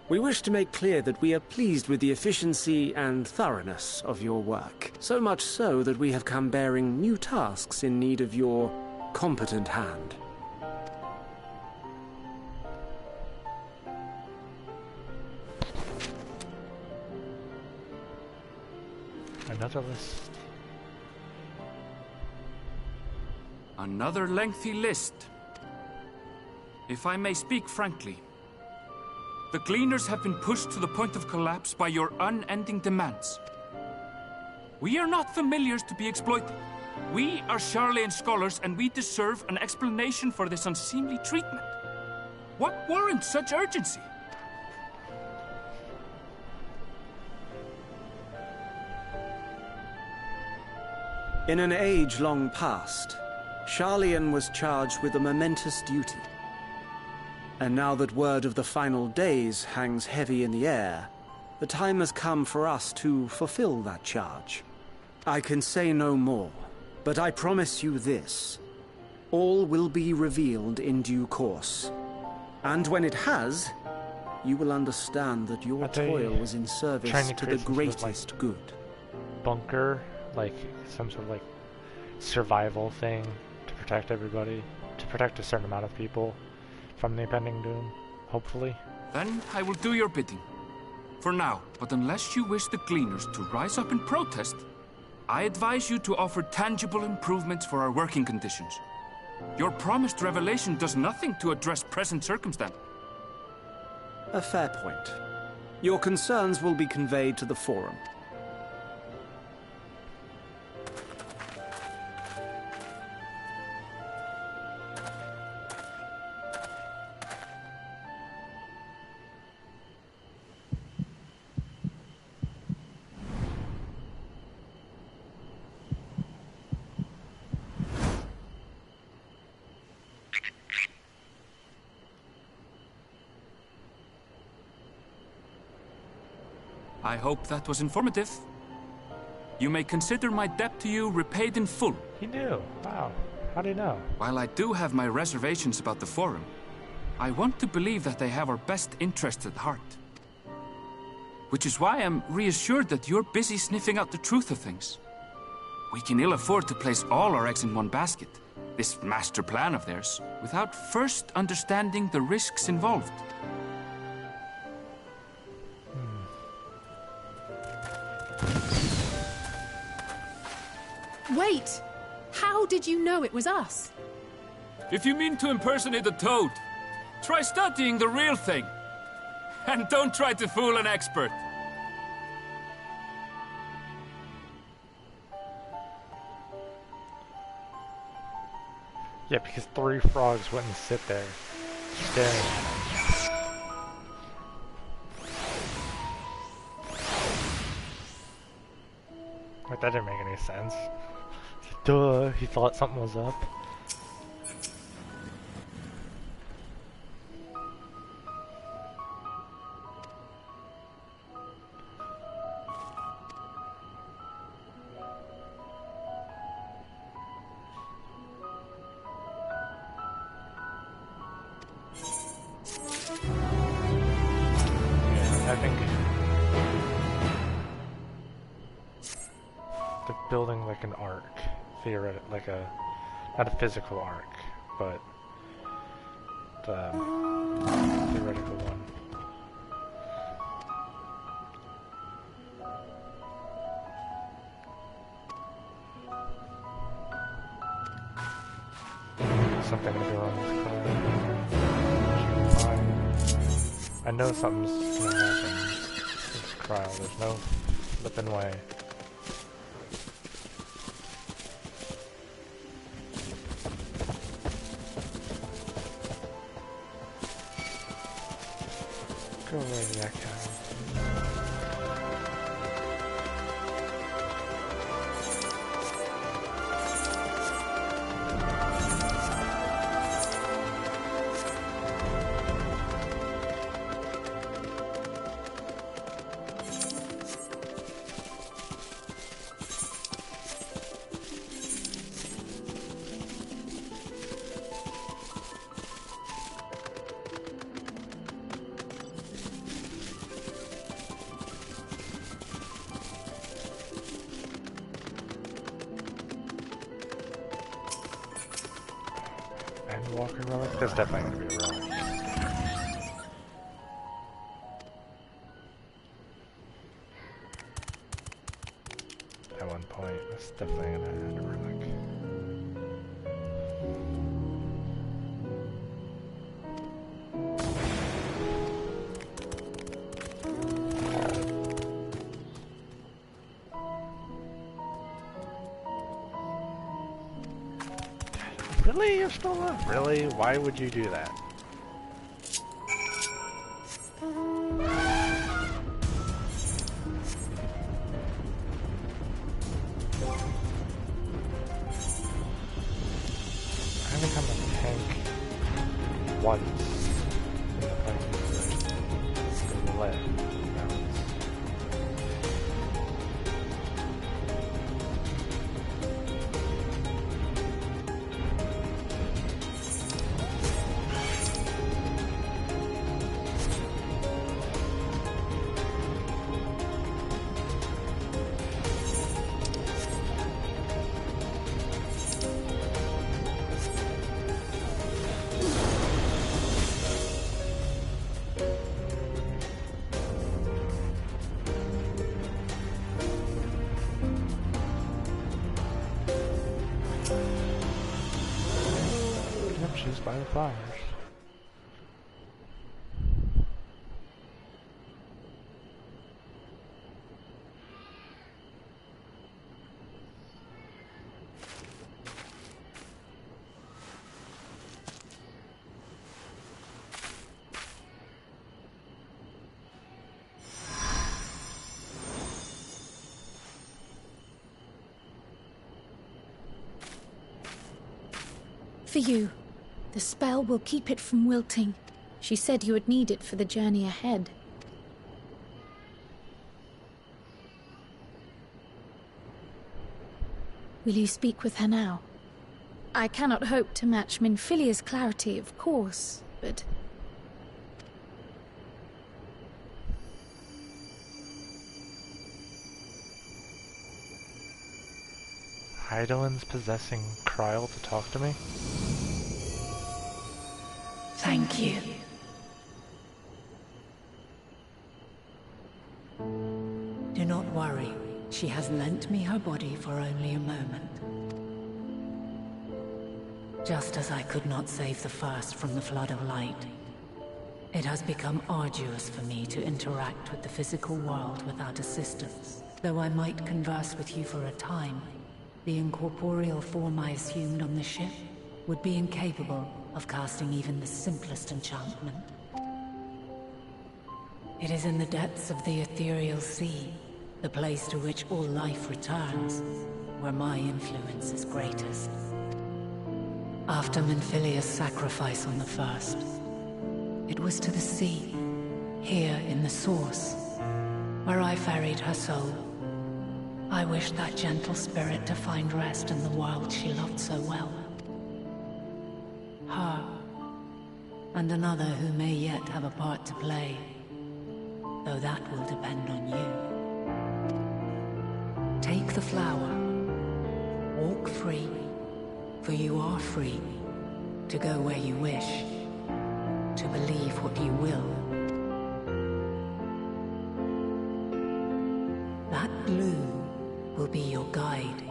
We wish to make clear that we are pleased with the efficiency and thoroughness of your work, so much so that we have come bearing new tasks in need of your competent hand. Another list. Another lengthy list. If I may speak frankly, the Gleaners have been pushed to the point of collapse by your unending demands. We are not familiars to be exploited. We are Sharlayan scholars, and we deserve an explanation for this unseemly treatment. What warrants such urgency? In an age long past, Sharlayan was charged with a momentous duty. And now that word of the final days hangs heavy in the air, the time has come for us to fulfill that charge. I can say no more, but I promise you this. All will be revealed in due course. And when it has, you will understand that your toil was in service to the greatest good. Bunker, like some sort of like survival thing to protect everybody, to protect a certain amount of people from the impending doom, hopefully. Then I will do your bidding. For now, but unless you wish the Gleaners to rise up in protest, I advise you to offer tangible improvements for our working conditions. Your promised revelation does nothing to address present circumstance. A fair point. Your concerns will be conveyed to the Forum. I hope that was informative. You may consider my debt to you repaid in full. He knew. Wow. How do you know? While I do have my reservations about the Forum, I want to believe that they have our best interests at heart. Which is why I'm reassured that you're busy sniffing out the truth of things. We can ill afford to place all our eggs in one basket, this master plan of theirs, without first understanding the risks involved. Wait! How did you know it was us? If you mean to impersonate a toad, try studying the real thing. And don't try to fool an expert. Yeah, because 3 frogs wouldn't sit there staring at him. Like, that didn't make any sense. Duh, he thought something was up. Yeah, I think they're building like an arc. Theoretic, like a, not a physical arc, but the theoretical one. Something gonna be wrong with Cryo. I know something's gonna happen with Cryo. There's no flipping way. Go away, that cow. Endwalker relic? There's definitely gonna be a relic. At one point, that's definitely gonna add a relic. Really? You're still alive? Really? Why would you do that? I only become a tank once in the fight in the lead mountains. She's by the fires. For you. The spell will keep it from wilting. She said you would need it for the journey ahead. Will you speak with her now? I cannot hope to match Minfilia's clarity, of course, but... Hydaelyn's possessing Kryl to talk to me? Thank you. Do not worry. She has lent me her body for only a moment. Just as I could not save the First from the flood of light, it has become arduous for me to interact with the physical world without assistance. Though I might converse with you for a time, the incorporeal form I assumed on the ship would be incapable of casting even the simplest enchantment. It is in the depths of the ethereal sea, the place to which all life returns, where my influence is greatest. After Minfilia's sacrifice on the First, it was to the sea, here in the Source, where I ferried her soul. I wished that gentle spirit to find rest in the world she loved so well. Her, and another who may yet have a part to play, though that will depend on you. Take the flower, walk free, for you are free to go where you wish, to believe what you will. That blue will be your guide,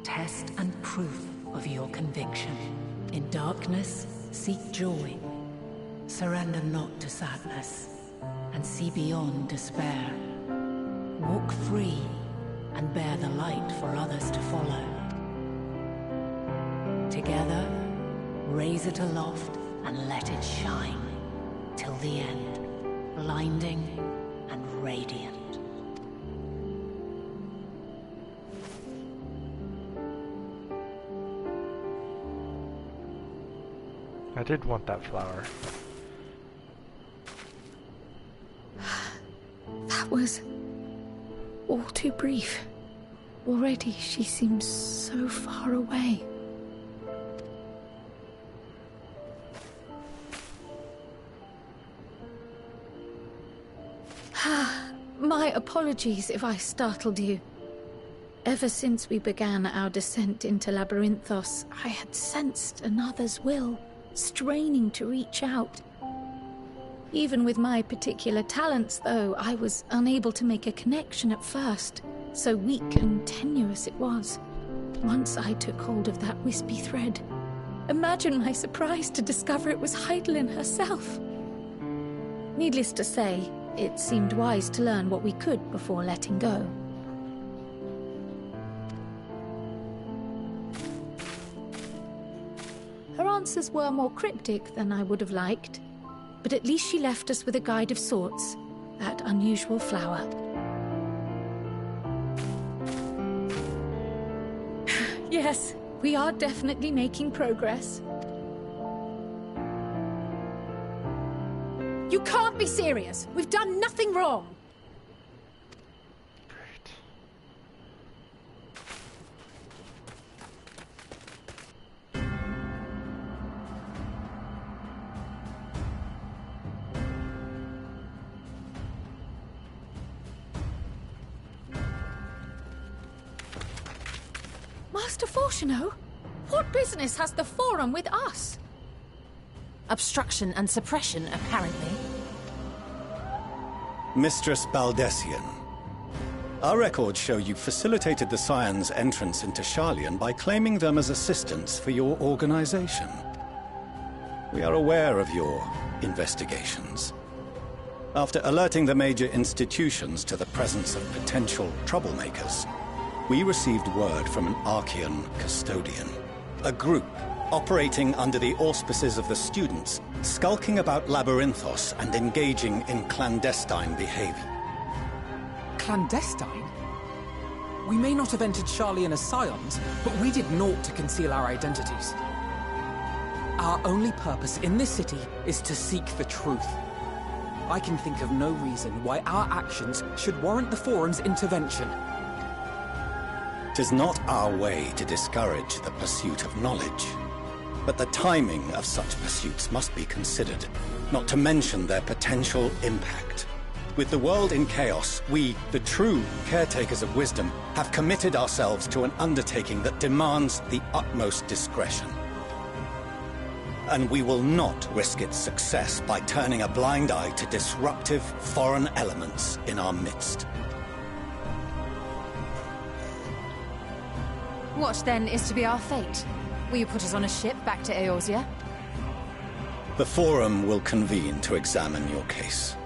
test and proof of your conviction. In darkness, seek joy. Surrender not to sadness, and see beyond despair. Walk free, and bear the light for others to follow. Together, raise it aloft and let it shine, till the end, blinding and radiant. I did want that flower. That was all too brief. Already she seems so far away. My apologies if I startled you. Ever since we began our descent into Labyrinthos, I had sensed another's will, straining to reach out. Even with my particular talents, though, I was unable to make a connection at first, so weak and tenuous it was. Once I took hold of that wispy thread. Imagine my surprise to discover it was Hydaelyn herself. Needless to say, it seemed wise to learn what we could before letting go. Her answers were more cryptic than I would have liked, but at least she left us with a guide of sorts, that unusual flower. Yes, we are definitely making progress. You can't be serious! We've done nothing wrong! Great. Master Fortuno? What business has the Forum with us? Obstruction and suppression, apparently. Mistress Baldessian, our records show you facilitated the Scions' entrance into Sharlayan by claiming them as assistants for your organization. We are aware of your investigations. After alerting the major institutions to the presence of potential troublemakers, we received word from an Archean custodian, a group operating under the auspices of the students, skulking about Labyrinthos and engaging in clandestine behavior. Clandestine? We may not have entered Sharlayan as Scions, but we did naught to conceal our identities. Our only purpose in this city is to seek the truth. I can think of no reason why our actions should warrant the Forum's intervention. 'Tis not our way to discourage the pursuit of knowledge, but the timing of such pursuits must be considered, not to mention their potential impact. With the world in chaos, we, the true caretakers of wisdom, have committed ourselves to an undertaking that demands the utmost discretion. And we will not risk its success by turning a blind eye to disruptive foreign elements in our midst. What, then, is to be our fate? Will you put us on a ship back to Eorzea? The Forum will convene to examine your case.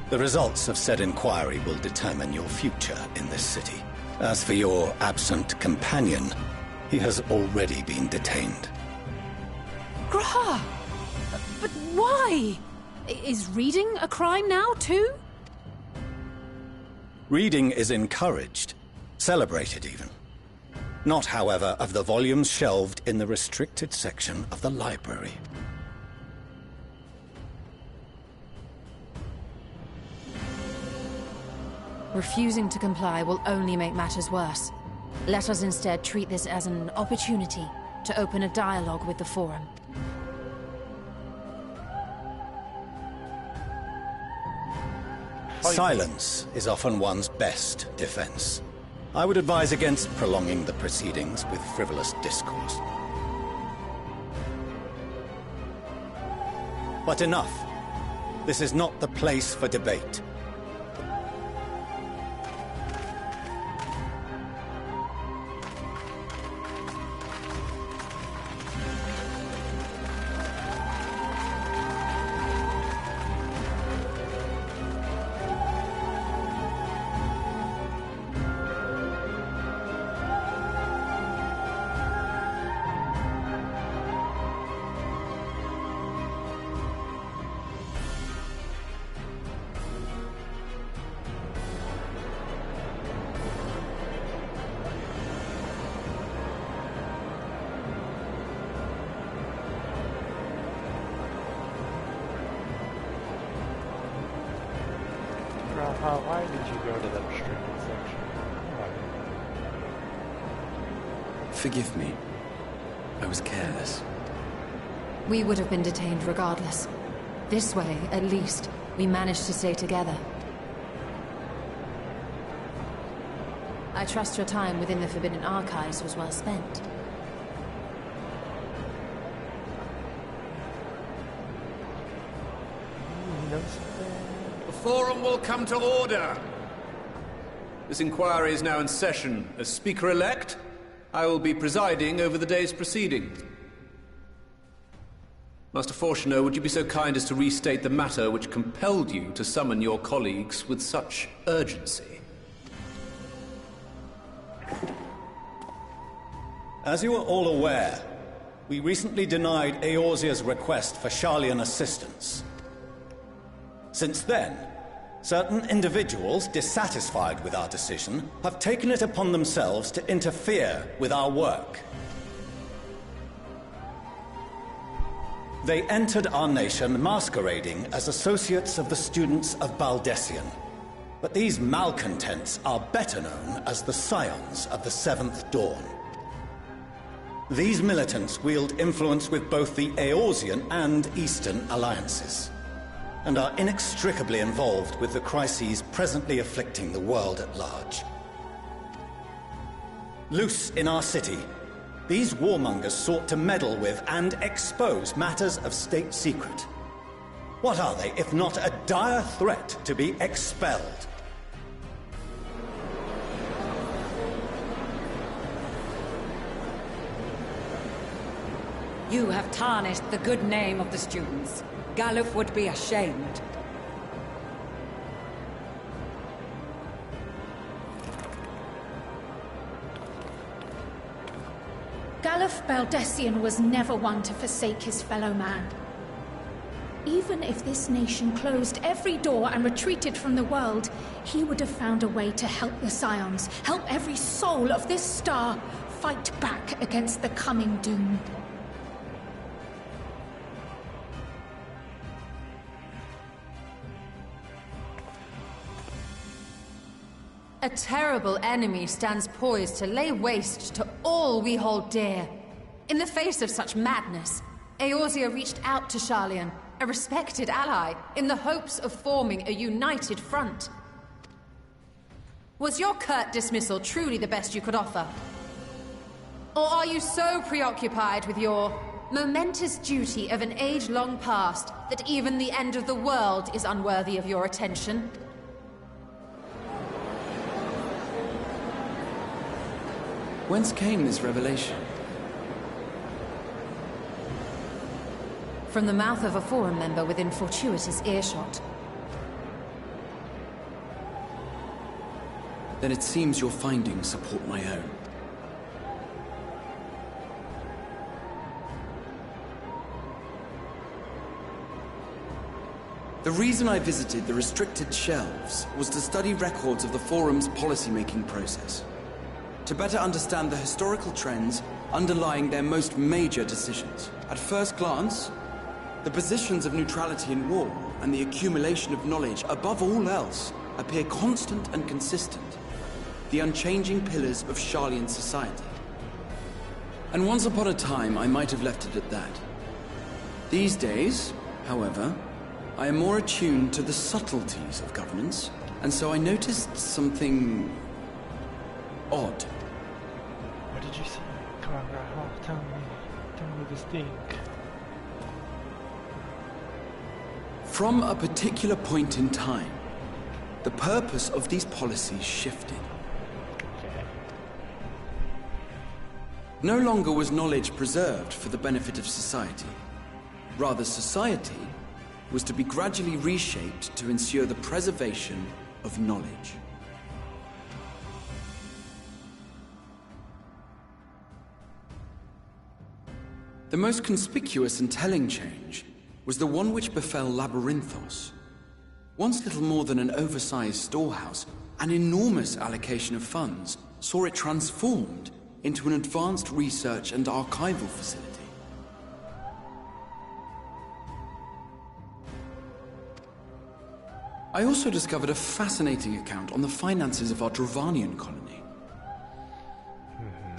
The results of said inquiry will determine your future in this city. As for your absent companion, he has already been detained. Graha! But why? Is reading a crime now, too? Reading is encouraged, celebrated even. Not, however, of the volumes shelved in the restricted section of the library. Refusing to comply will only make matters worse. Let us instead treat this as an opportunity to open a dialogue with the Forum. Silence is often one's best defense. I would advise against prolonging the proceedings with frivolous discourse. But enough. This is not the place for debate. Why did you go to that restricted section? Forgive me. I was careless. We would have been detained regardless. This way, at least, we managed to stay together. I trust your time within the Forbidden Archives was well spent. The Forum will come to order. This inquiry is now in session. As Speaker-elect, I will be presiding over the day's proceedings. Master Fortuner, would you be so kind as to restate the matter which compelled you to summon your colleagues with such urgency? As you are all aware, we recently denied Eorzea's request for Sharlayan assistance. Since then, certain individuals dissatisfied with our decision have taken it upon themselves to interfere with our work. They entered our nation masquerading as associates of the students of Baldessian. But these malcontents are better known as the Scions of the Seventh Dawn. These militants wield influence with both the Eorzean and Eastern alliances, and are inextricably involved with the crises presently afflicting the world at large. Loose in our city, these warmongers sought to meddle with and expose matters of state secret. What are they, if not a dire threat to be expelled? You have tarnished the good name of the students. Galuf would be ashamed. Galuf Baldessian was never one to forsake his fellow man. Even if this nation closed every door and retreated from the world, he would have found a way to help the Scions, help every soul of this star fight back against the coming doom. A terrible enemy stands poised to lay waste to all we hold dear. In the face of such madness, Eorzea reached out to Sharlayan, a respected ally, in the hopes of forming a united front. Was your curt dismissal truly the best you could offer? Or are you so preoccupied with your momentous duty of an age long past that even the end of the world is unworthy of your attention? Whence came this revelation? From the mouth of a Forum member within fortuitous earshot. Then it seems your findings support my own. The reason I visited the restricted shelves was to study records of the Forum's policymaking process, to better understand the historical trends underlying their most major decisions. At first glance, the positions of neutrality in war and the accumulation of knowledge above all else appear constant and consistent, the unchanging pillars of Sharlayan society. And once upon a time, I might have left it at that. These days, however, I am more attuned to the subtleties of governance, and so I noticed something odd. What did you see? Come on, Rahul, tell me this thing. From a particular point in time, the purpose of these policies shifted. Okay. No longer was knowledge preserved for the benefit of society. Rather, society was to be gradually reshaped to ensure the preservation of knowledge. The most conspicuous and telling change was the one which befell Labyrinthos. Once little more than an oversized storehouse, an enormous allocation of funds saw it transformed into an advanced research and archival facility. I also discovered a fascinating account on the finances of our Dravanian colony.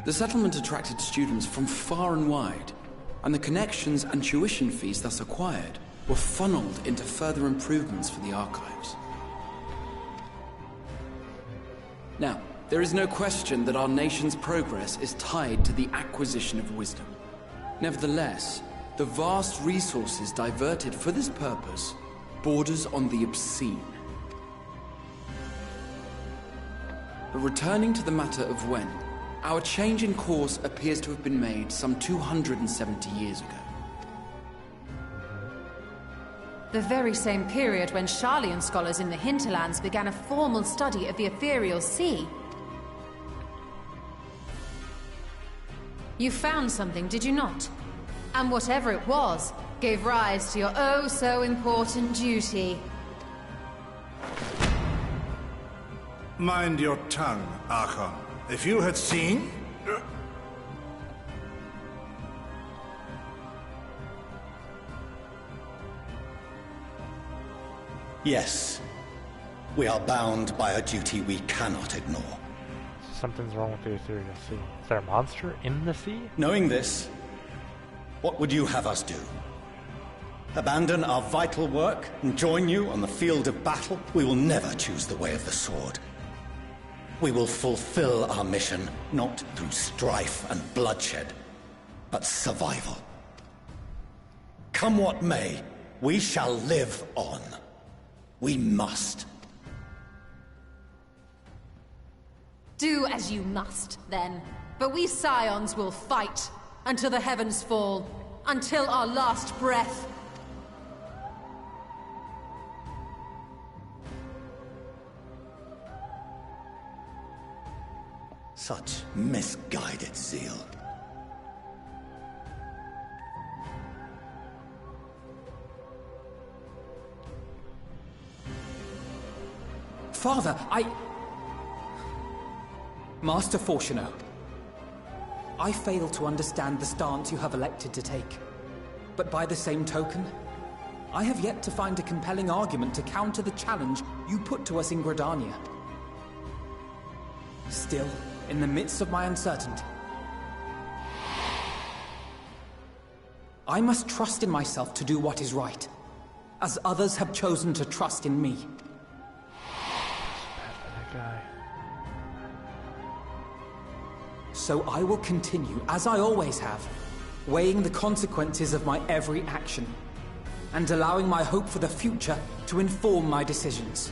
The settlement attracted students from far and wide, and the connections and tuition fees thus acquired were funneled into further improvements for the archives. Now, there is no question that our nation's progress is tied to the acquisition of wisdom. Nevertheless, the vast resources diverted for this purpose borders on the obscene. But returning to the matter of when, our change in course appears to have been made some 270 years ago. The very same period when Sharlayan scholars in the hinterlands began a formal study of the ethereal sea. You found something, did you not? And whatever it was, gave rise to your oh-so-important duty. Mind your tongue, Archon. If you had seen... Yes. We are bound by a duty we cannot ignore. Something's wrong with the ethereal sea. Is there a monster in the sea? Knowing this, what would you have us do? Abandon our vital work and join you on the field of battle? We will never choose the way of the sword. We will fulfill our mission, not through strife and bloodshed, but survival. Come what may, we shall live on. We must. Do as you must, then. But we Scions will fight until the heavens fall, until our last breath. Such misguided zeal. Father, Master Fortuno, I fail to understand the stance you have elected to take. But by the same token, I have yet to find a compelling argument to counter the challenge you put to us in Gridania. Still, in the midst of my uncertainty, I must trust in myself to do what is right, as others have chosen to trust in me. That guy. So I will continue, as I always have, weighing the consequences of my every action, and allowing my hope for the future to inform my decisions.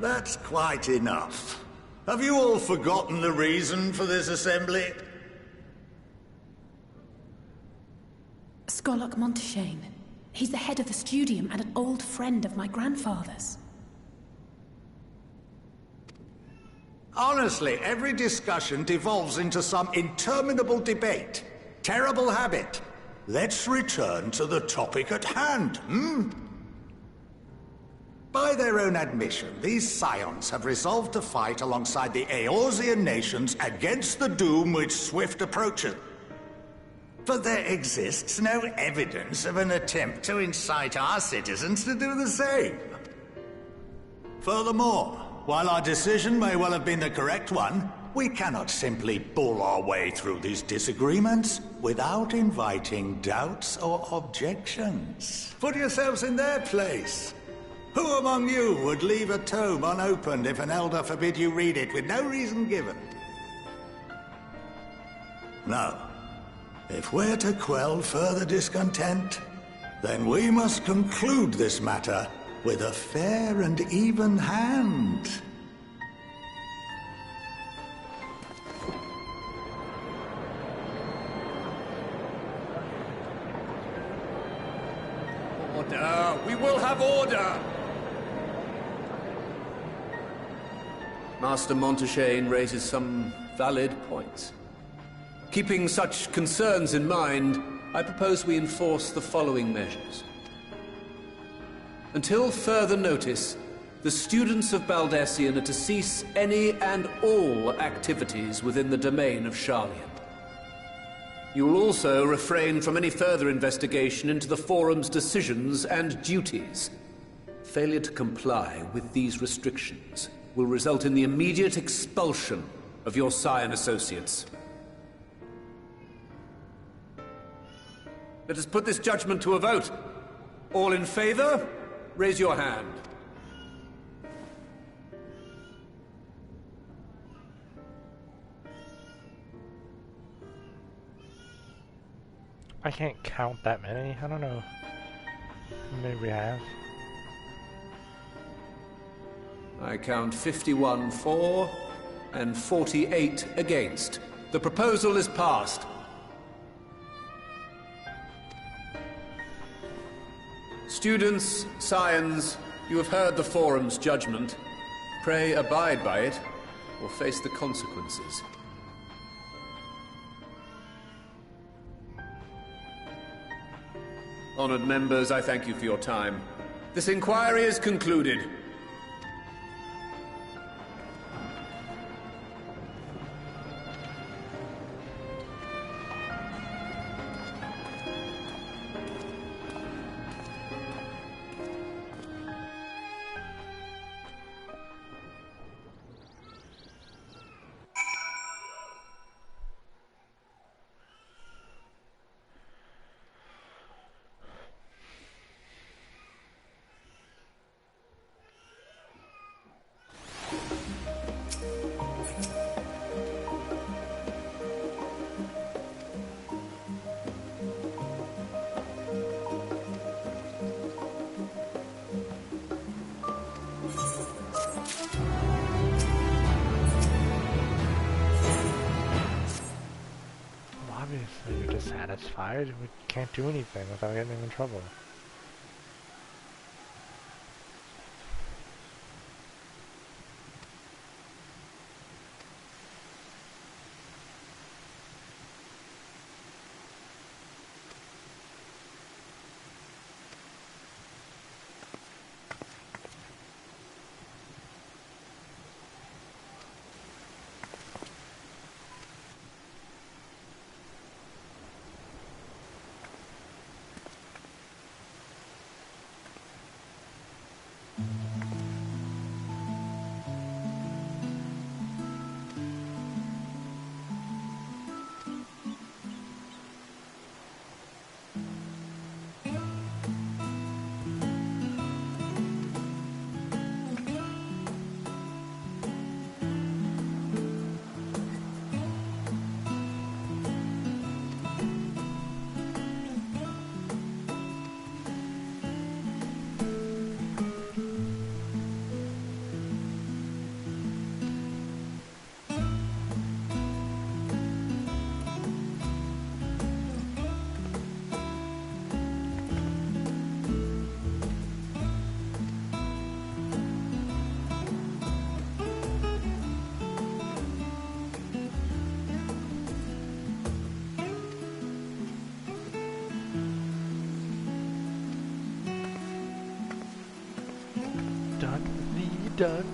That's quite enough. Have you all forgotten the reason for this assembly? Skolok Monteshane. He's the head of the studium and an old friend of my grandfather's. Honestly, every discussion devolves into some interminable debate. Terrible habit. Let's return to the topic at hand, By their own admission, these scions have resolved to fight alongside the Eorzean nations against the doom which swift approaches. But there exists no evidence of an attempt to incite our citizens to do the same. Furthermore, while our decision may well have been the correct one, we cannot simply bull our way through these disagreements without inviting doubts or objections. Put yourselves in their place. Who among you would leave a tome unopened if an elder forbid you read it with no reason given? No. If we're to quell further discontent, then we must conclude this matter with a fair and even hand. Order! We will have order! Master Monteshane raises some valid points. Keeping such concerns in mind, I propose we enforce the following measures. Until further notice, the students of Baldesion are to cease any and all activities within the domain of Sharlayan. You will also refrain from any further investigation into the Forum's decisions and duties. Failure to comply with these restrictions will result in the immediate expulsion of your Scion associates. Let us put this judgment to a vote. All in favor, raise your hand. I can't count that many. I don't know how many we have. I count 51 for and 48 against. The proposal is passed. Students, scions, you have heard the Forum's judgment. Pray abide by it, or face the consequences. Honored members, I thank you for your time. This inquiry is concluded. Obviously, you're dissatisfied. We can't do anything without getting in trouble. done.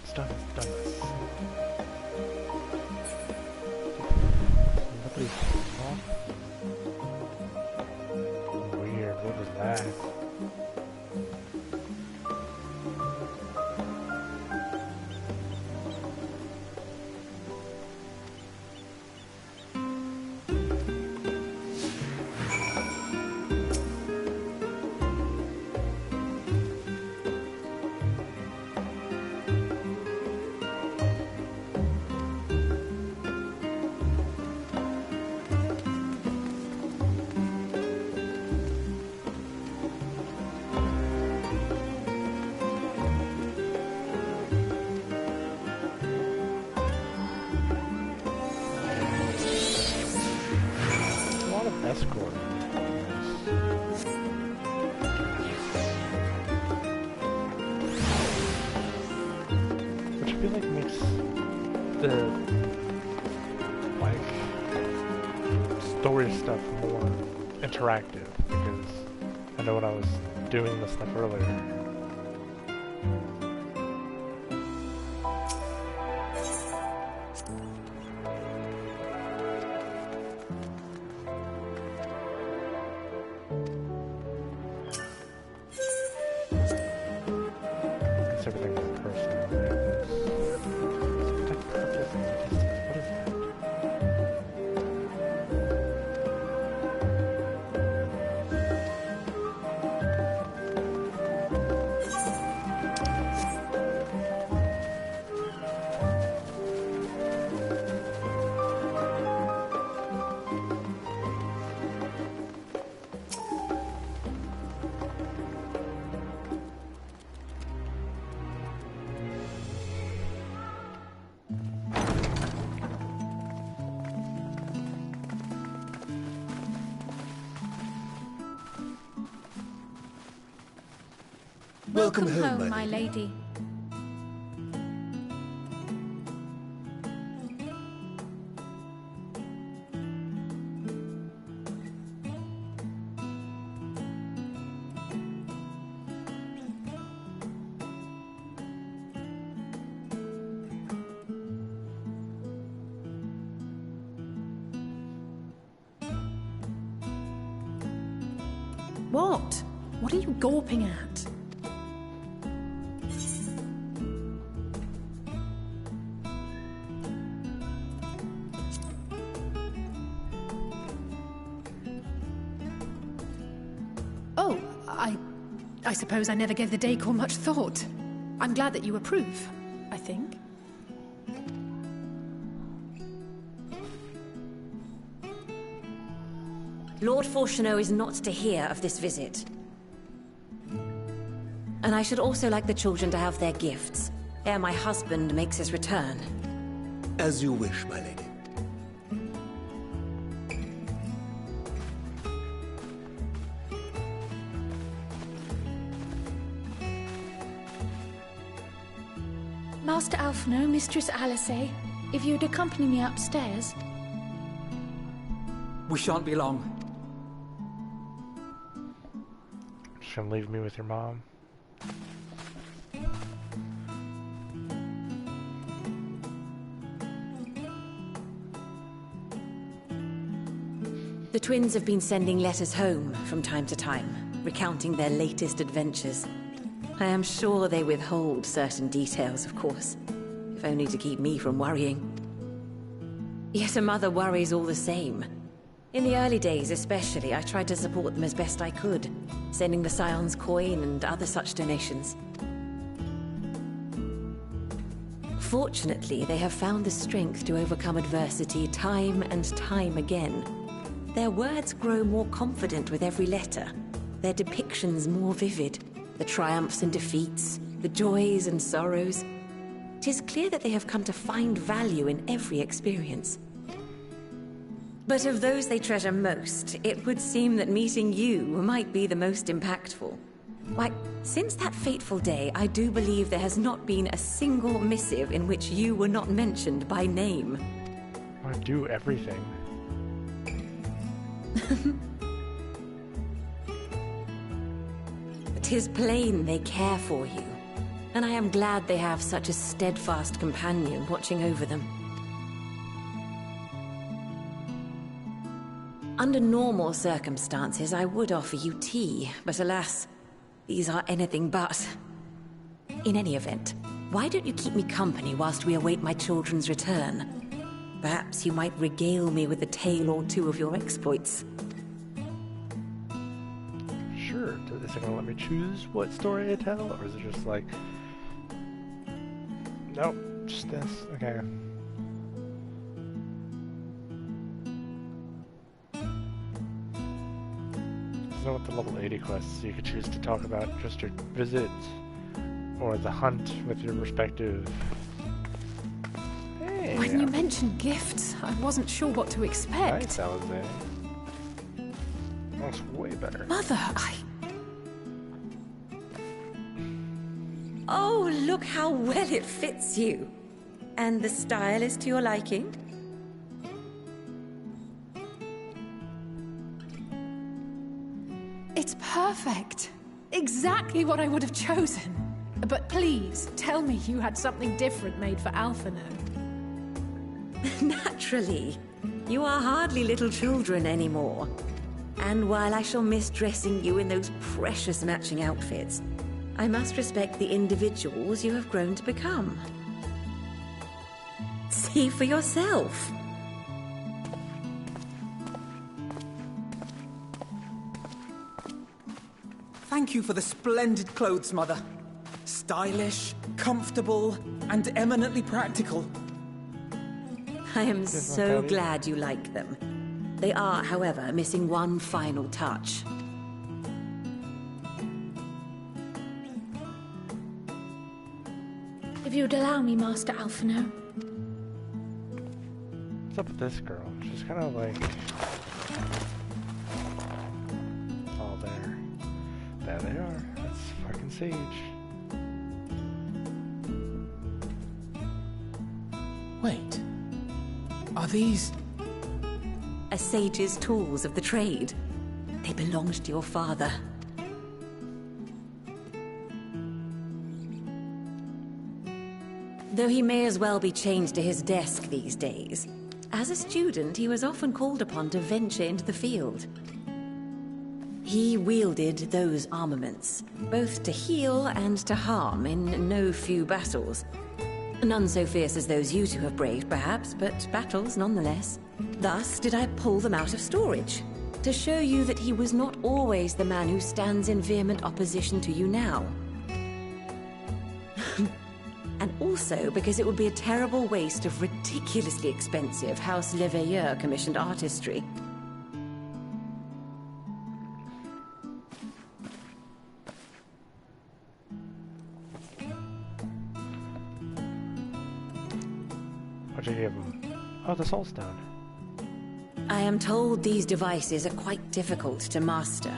It's done. It's done. Nobody's home. Weird. What was that? Escort. Which I feel like makes the story stuff more interactive, because I know when I was doing this stuff earlier, everything more personal. Protect purpose and distance. What is that? Welcome home, my lady. What? What are you gawping at? Oh, I suppose I never gave the decor much thought. I'm glad that you approve, I think. Lord Fortuneau is not to hear of this visit. And I should also like the children to have their gifts, ere my husband makes his return. As you wish, my lady. Master Alphino, Mistress Alice, if you'd accompany me upstairs. We shan't be long. Just gonna leave me with your mom. The twins have been sending letters home from time to time, recounting their latest adventures. I am sure they withhold certain details, of course, if only to keep me from worrying. Yet a mother worries all the same. In the early days especially, I tried to support them as best I could, sending the Scion's coin and other such donations. Fortunately, they have found the strength to overcome adversity time and time again. Their words grow more confident with every letter, their depictions more vivid. The triumphs and defeats, the joys and sorrows. 'Tis clear that they have come to find value in every experience. But of those they treasure most, it would seem that meeting you might be the most impactful. Why, since that fateful day, I do believe there has not been a single missive in which you were not mentioned by name. I do everything. "'Tis plain they care for you, and I am glad they have such a steadfast companion watching over them. Under normal circumstances, I would offer you tea, but alas, these are anything but. In any event, why don't you keep me company whilst we await my children's return? Perhaps you might regale me with a tale or two of your exploits." Sure. Is it gonna let me choose what story I tell, or is it just like, nope, just this? Okay. Know what the level 80 quests you could choose to talk about just your visit or the hunt with your respective. Hey, When you mentioned gifts, I wasn't sure what to expect. Nice, that was it. That's way better. Mother, Oh, look how well it fits you. And the style is to your liking? It's perfect. Exactly what I would have chosen. But please, tell me you had something different made for Alphino. Naturally. You are hardly little children anymore. And while I shall miss dressing you in those precious matching outfits, I must respect the individuals you have grown to become. See for yourself. Thank you for the splendid clothes, Mother. Stylish, comfortable, and eminently practical. I am so glad you like them. They are, however, missing one final touch. If you'd allow me, Master Alphino. What's up with this girl? She's kind of like... Oh, there. There they are. That's fucking Sage. Wait. Are these... A sage's tools of the trade. They belonged to your father. Though he may as well be chained to his desk these days, as a student he was often called upon to venture into the field. He wielded those armaments, both to heal and to harm in no few battles. None so fierce as those you two have braved, perhaps, but battles nonetheless. Thus did I pull them out of storage, to show you that he was not always the man who stands in vehement opposition to you now. And also because it would be a terrible waste of ridiculously expensive House Leveilleur commissioned artistry. What'd you give him? Oh, the Soul Stone. I am told these devices are quite difficult to master,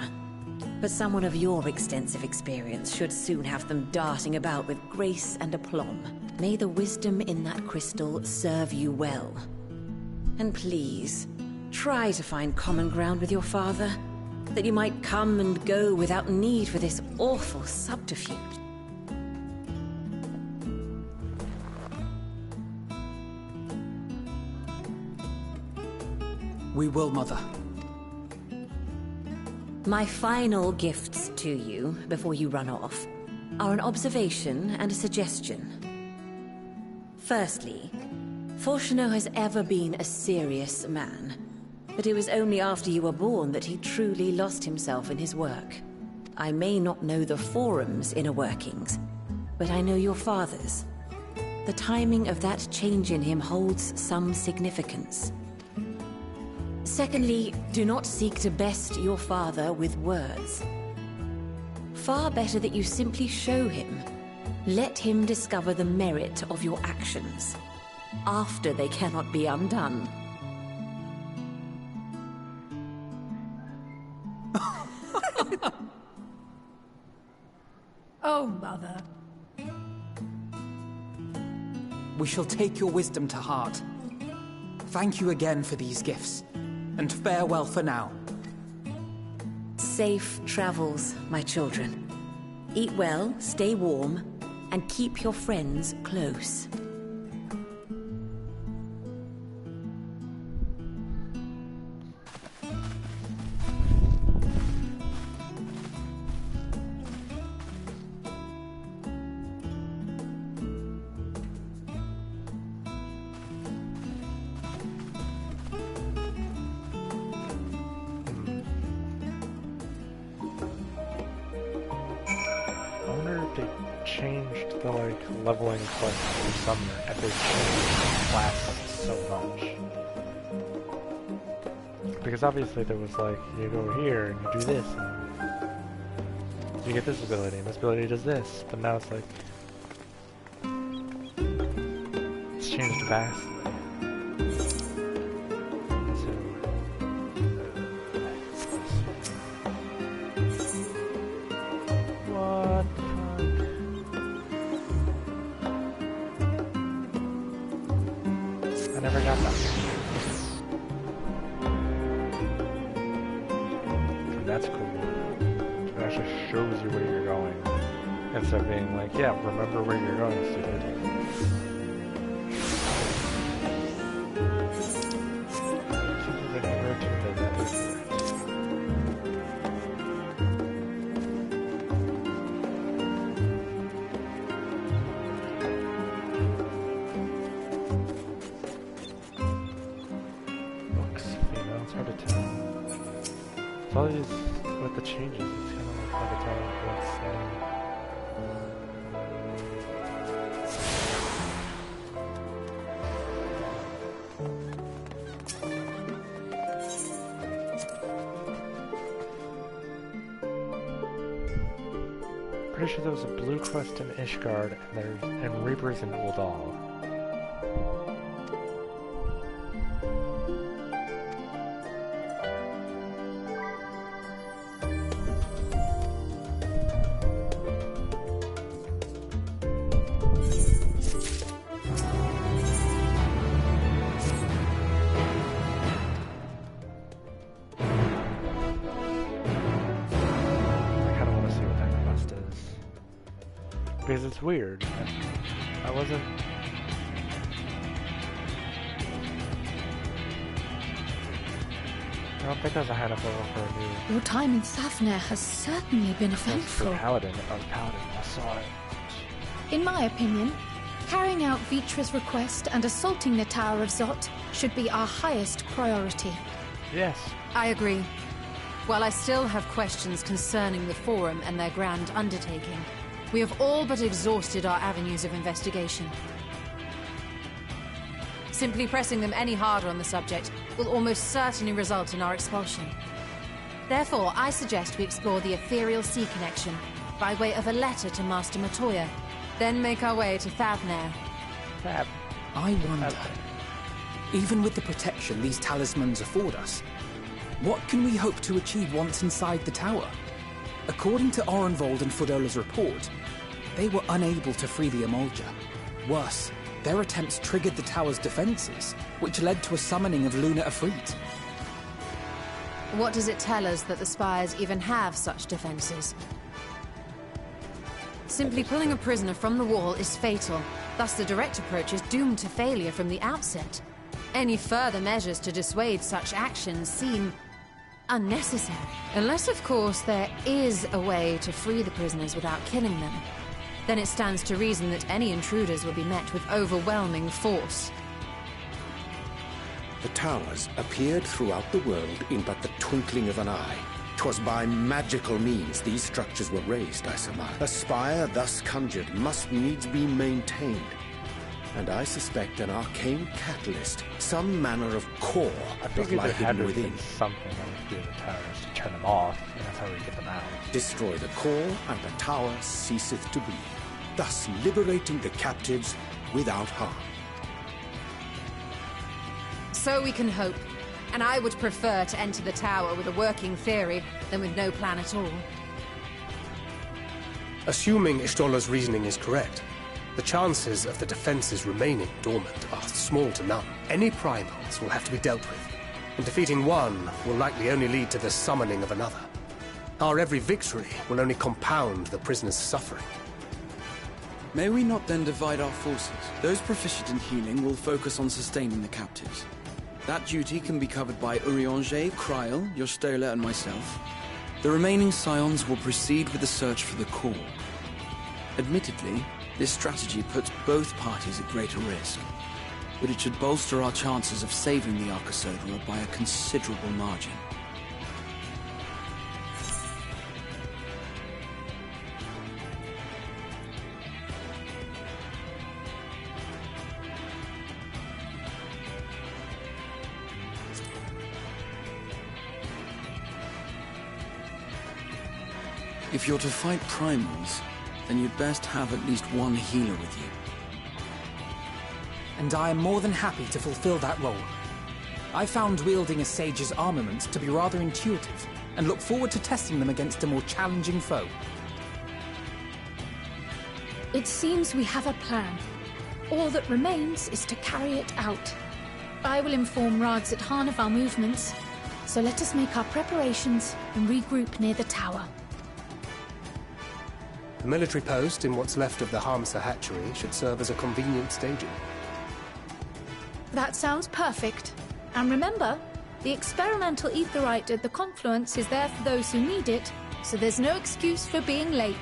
but someone of your extensive experience should soon have them darting about with grace and aplomb. May the wisdom in that crystal serve you well. And please, try to find common ground with your father, that you might come and go without need for this awful subterfuge. We will, Mother. My final gifts to you, before you run off, are an observation and a suggestion. Firstly, Fortunato has ever been a serious man, but it was only after you were born that he truly lost himself in his work. I may not know the Forum's inner workings, but I know your father's. The timing of that change in him holds some significance. Secondly, do not seek to best your father with words. Far better that you simply show him. Let him discover the merit of your actions, after they cannot be undone. Oh, Mother. We shall take your wisdom to heart. Thank you again for these gifts, and farewell for now. Safe travels, my children. Eat well, stay warm, and keep your friends close. Changed the leveling quest for Summer at this class so much. Because obviously there was you go here and you do this and you get this ability and this ability does this, but now it's it's changed vastly. Instead of being yeah, remember where you're going, stupid. Looks, it's hard to tell. It's all these, with the changes, it's kind of hard to tell what's new. Pretty sure there was a blue quest in Ishgard and Reapers in Uldal. Because it's weird. I wasn't... I don't think there's a high enough level for a new... Your time in Safnir has certainly been eventful. Paladin. I saw it. In my opinion, carrying out Vitra's request and assaulting the Tower of Zot should be our highest priority. Yes. I agree. While I still have questions concerning the Forum and their grand undertaking, we have all but exhausted our avenues of investigation. Simply pressing them any harder on the subject will almost certainly result in our expulsion. Therefore, I suggest we explore the Ethereal Sea connection by way of a letter to Master Matoya, then make our way to Thavnair. I wonder, even with the protection these talismans afford us, what can we hope to achieve once inside the tower? According to Orenvold and Fodola's report, they were unable to free the Emolja. Worse, their attempts triggered the tower's defenses, which led to a summoning of Luna Afrit. What does it tell us that the Spires even have such defenses? Simply pulling a prisoner from the wall is fatal, thus the direct approach is doomed to failure from the outset. Any further measures to dissuade such actions seem unnecessary. Unless, of course, there is a way to free the prisoners without killing them. Then it stands to reason that any intruders will be met with overwhelming force. The towers appeared throughout the world in but the twinkling of an eye. 'Twas by magical means these structures were raised, I surmise. A spire thus conjured must needs be maintained. And I suspect an arcane catalyst, some manner of core, doth lie hidden within. Something that would do the towers to turn them off, and that's how we get them out. Destroy the core, and the tower ceaseth to be, thus liberating the captives without harm. So we can hope, and I would prefer to enter the tower with a working theory than with no plan at all. Assuming Ishtola's reasoning is correct, the chances of the defenses remaining dormant are small to none. Any primals will have to be dealt with, and defeating one will likely only lead to the summoning of another. Our every victory will only compound the prisoner's suffering. May we not then divide our forces? Those proficient in healing will focus on sustaining the captives. That duty can be covered by Urianger, Kryl, Yostola, and myself. The remaining Scions will proceed with the search for the core. Admittedly, this strategy puts both parties at greater risk, but it should bolster our chances of saving the Arcosodra by a considerable margin. If you're to fight primals, then you'd best have at least one healer with you. And I am more than happy to fulfill that role. I found wielding a sage's armaments to be rather intuitive, and look forward to testing them against a more challenging foe. It seems we have a plan. All that remains is to carry it out. I will inform Rads at Han of our movements, so let us make our preparations and regroup near the tower. The military post in what's left of the Hamsa hatchery should serve as a convenient staging. That sounds perfect. And remember, the experimental aetheryte at the confluence is there for those who need it, so there's no excuse for being late.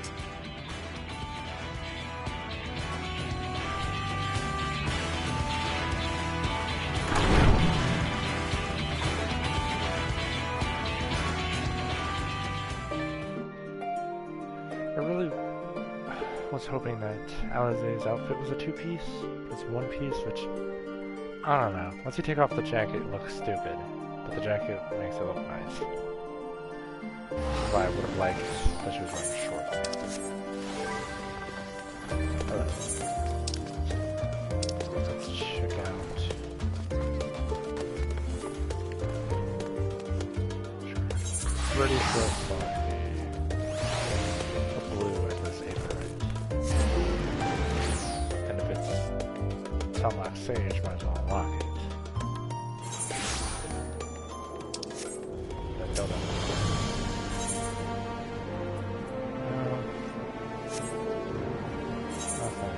I was hoping that Alizé's outfit was a two-piece, but it's one piece, which, I don't know. Once you take off the jacket, it looks stupid, but the jacket makes it look nice. But I would have liked that she was wearing shorts. Let's check out. Ready for a spot. Unlock Sage, might as well unlock it. Then don't unlock it. Nothing.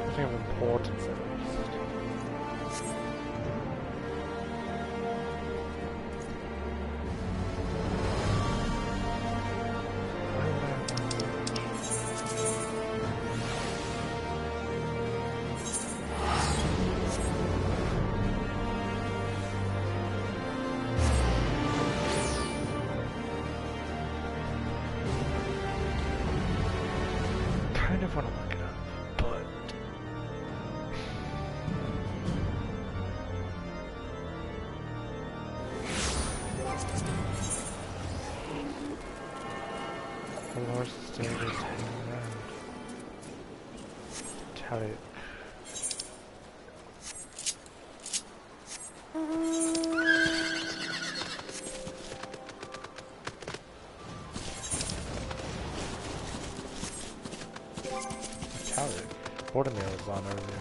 Nothing of importance at least. I want to look it up, but the horse still is hanging around. Tally. Bordermeer was on earlier.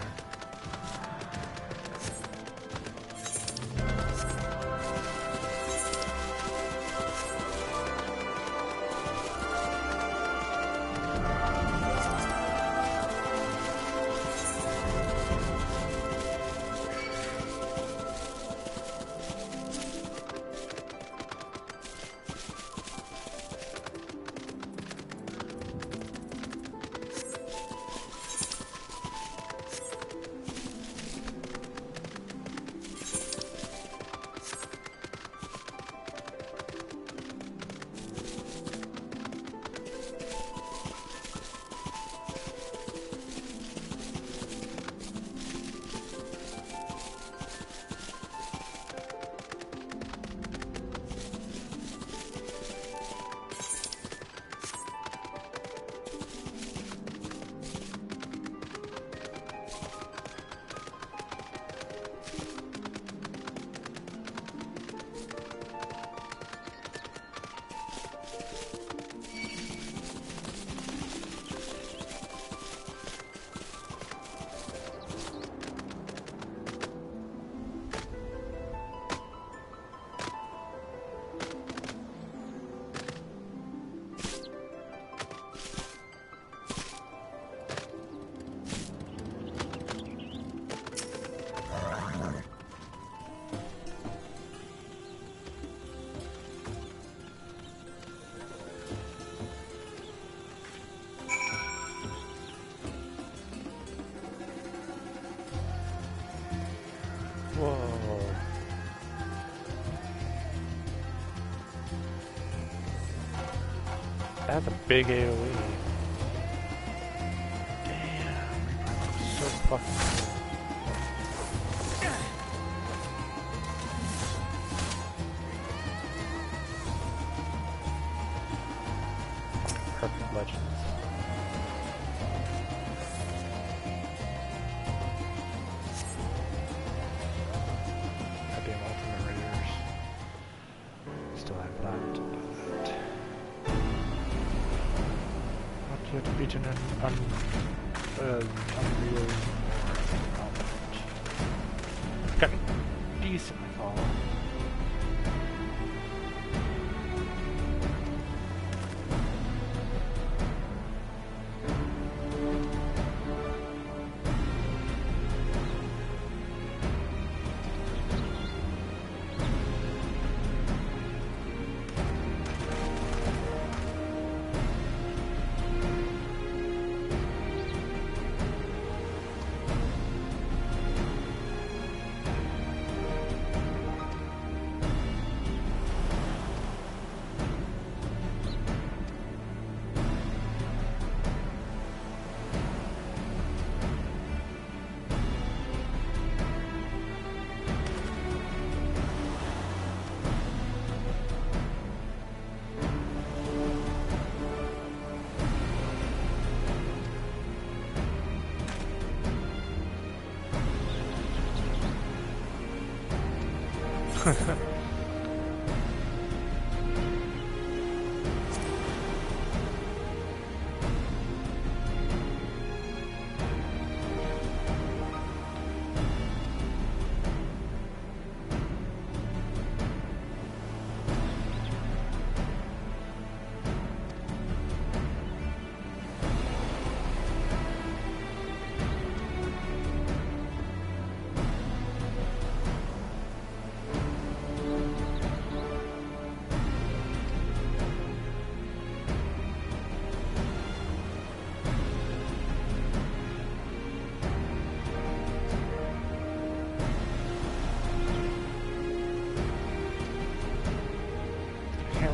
That's a big AoE. Damn, so fucking cool. Perfect Legends. Goddamn Ultimate Raiders. Still have that. What do you have to beat an Unreal element? Got me decently fall.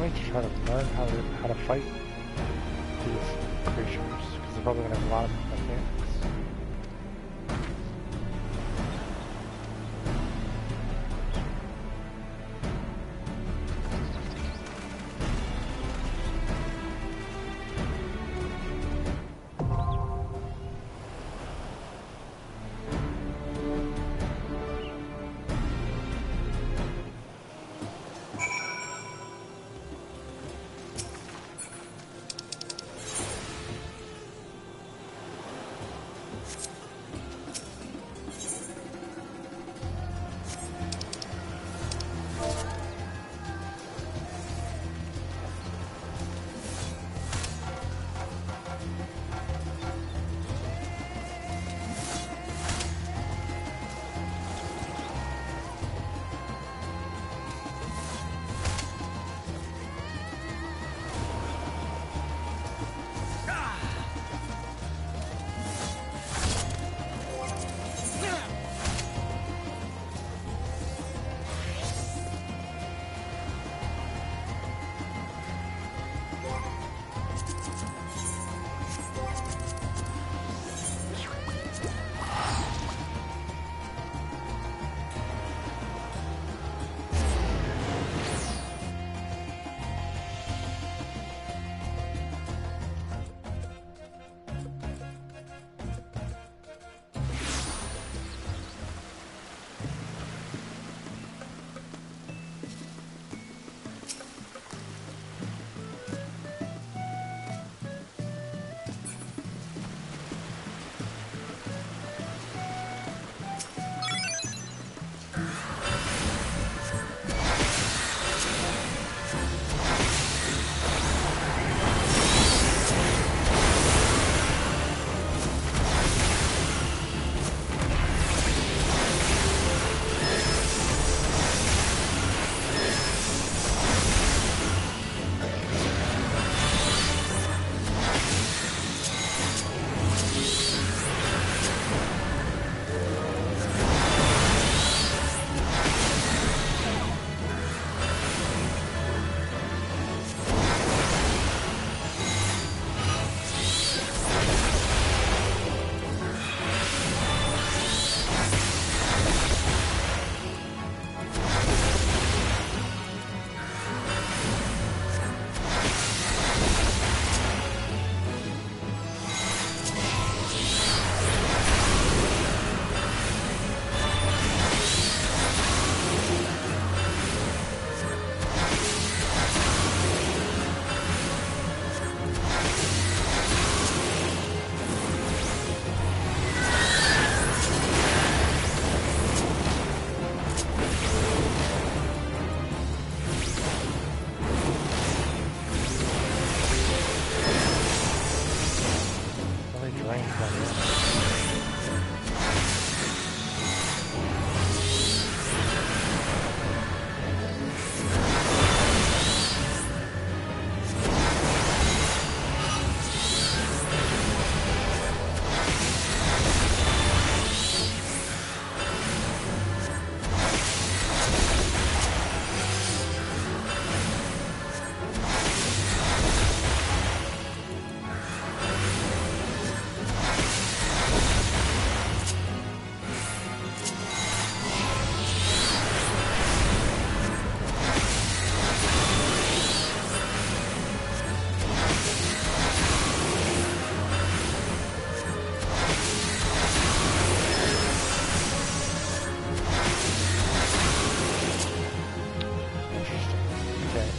To try to learn how to fight these creatures, because they're probably going to have a lot of mechanics.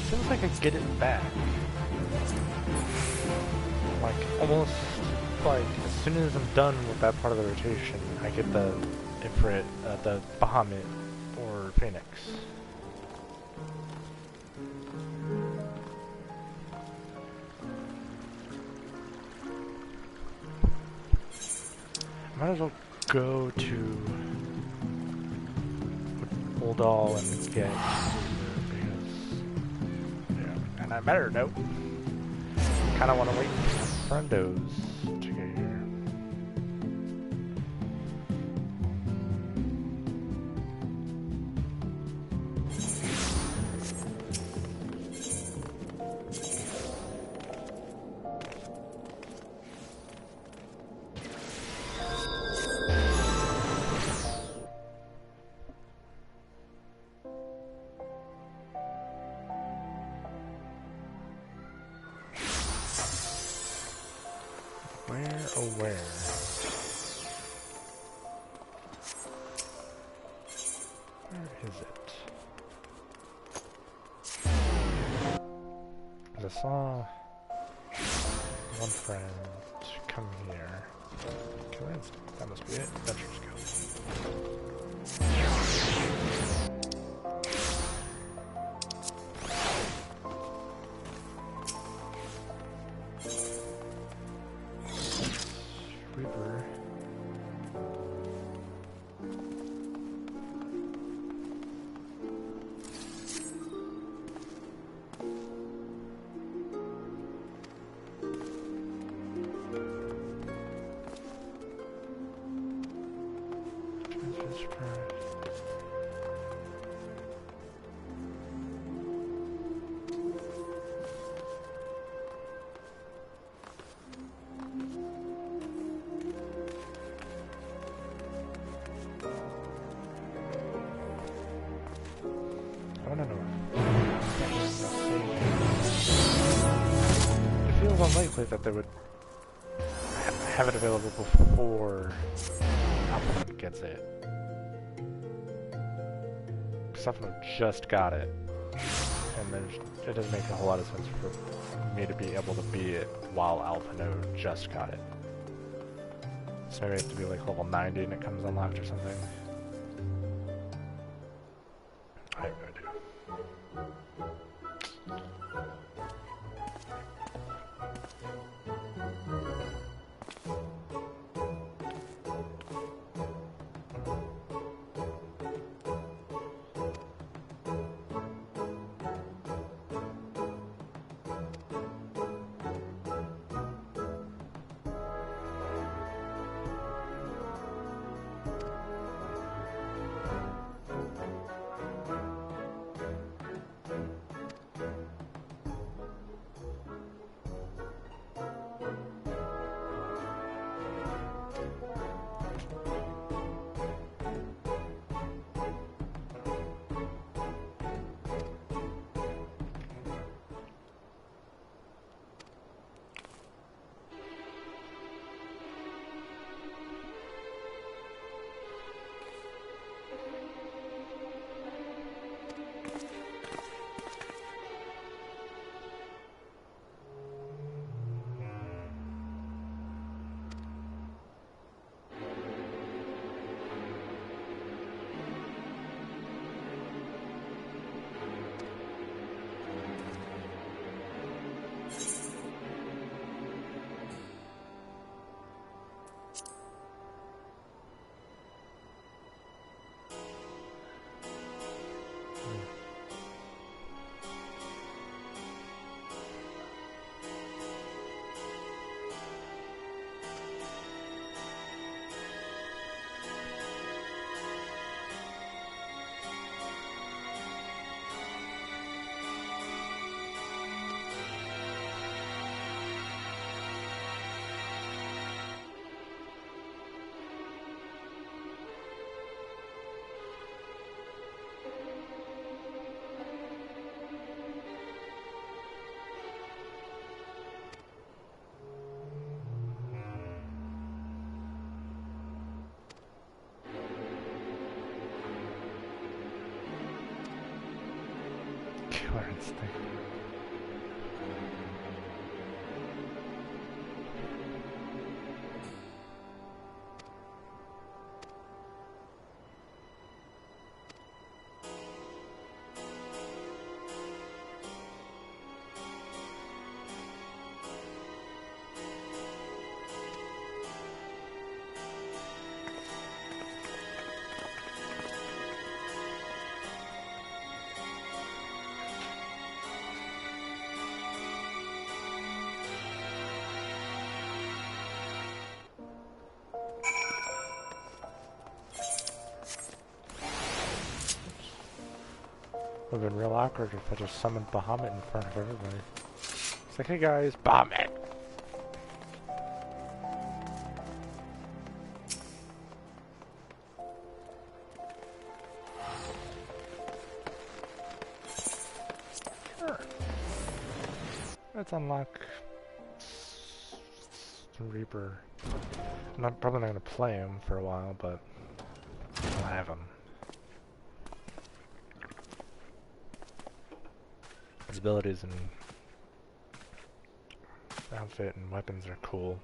feels like I get it back. Like, almost, like, as soon as I'm done with that part of the rotation, I get the Ifrit, the Bahamut, or Phoenix. Might as well go to Uldal and get Super, because, yeah, and I better nope. Kinda wanna wait for friendos to get here. Where? Where is it? I saw one friend come here. That must be it. Adventures Guild. River. I don't know. It feels unlikely that they would have it available before Alpha gets it. Suffolk just got it, and it doesn't make a whole lot of sense for me to be able to beat it while Alpha Node just got it. So maybe I have to be like level 90 and it comes unlocked or something. I have no idea. instinct. Would have been real awkward if I just summoned Bahamut in front of everybody. It's like, hey guys, Bahamut! Sure. Let's unlock the Reaper. I'm probably not going to play him for a while, but I'll have him. His abilities and outfit and weapons are cool.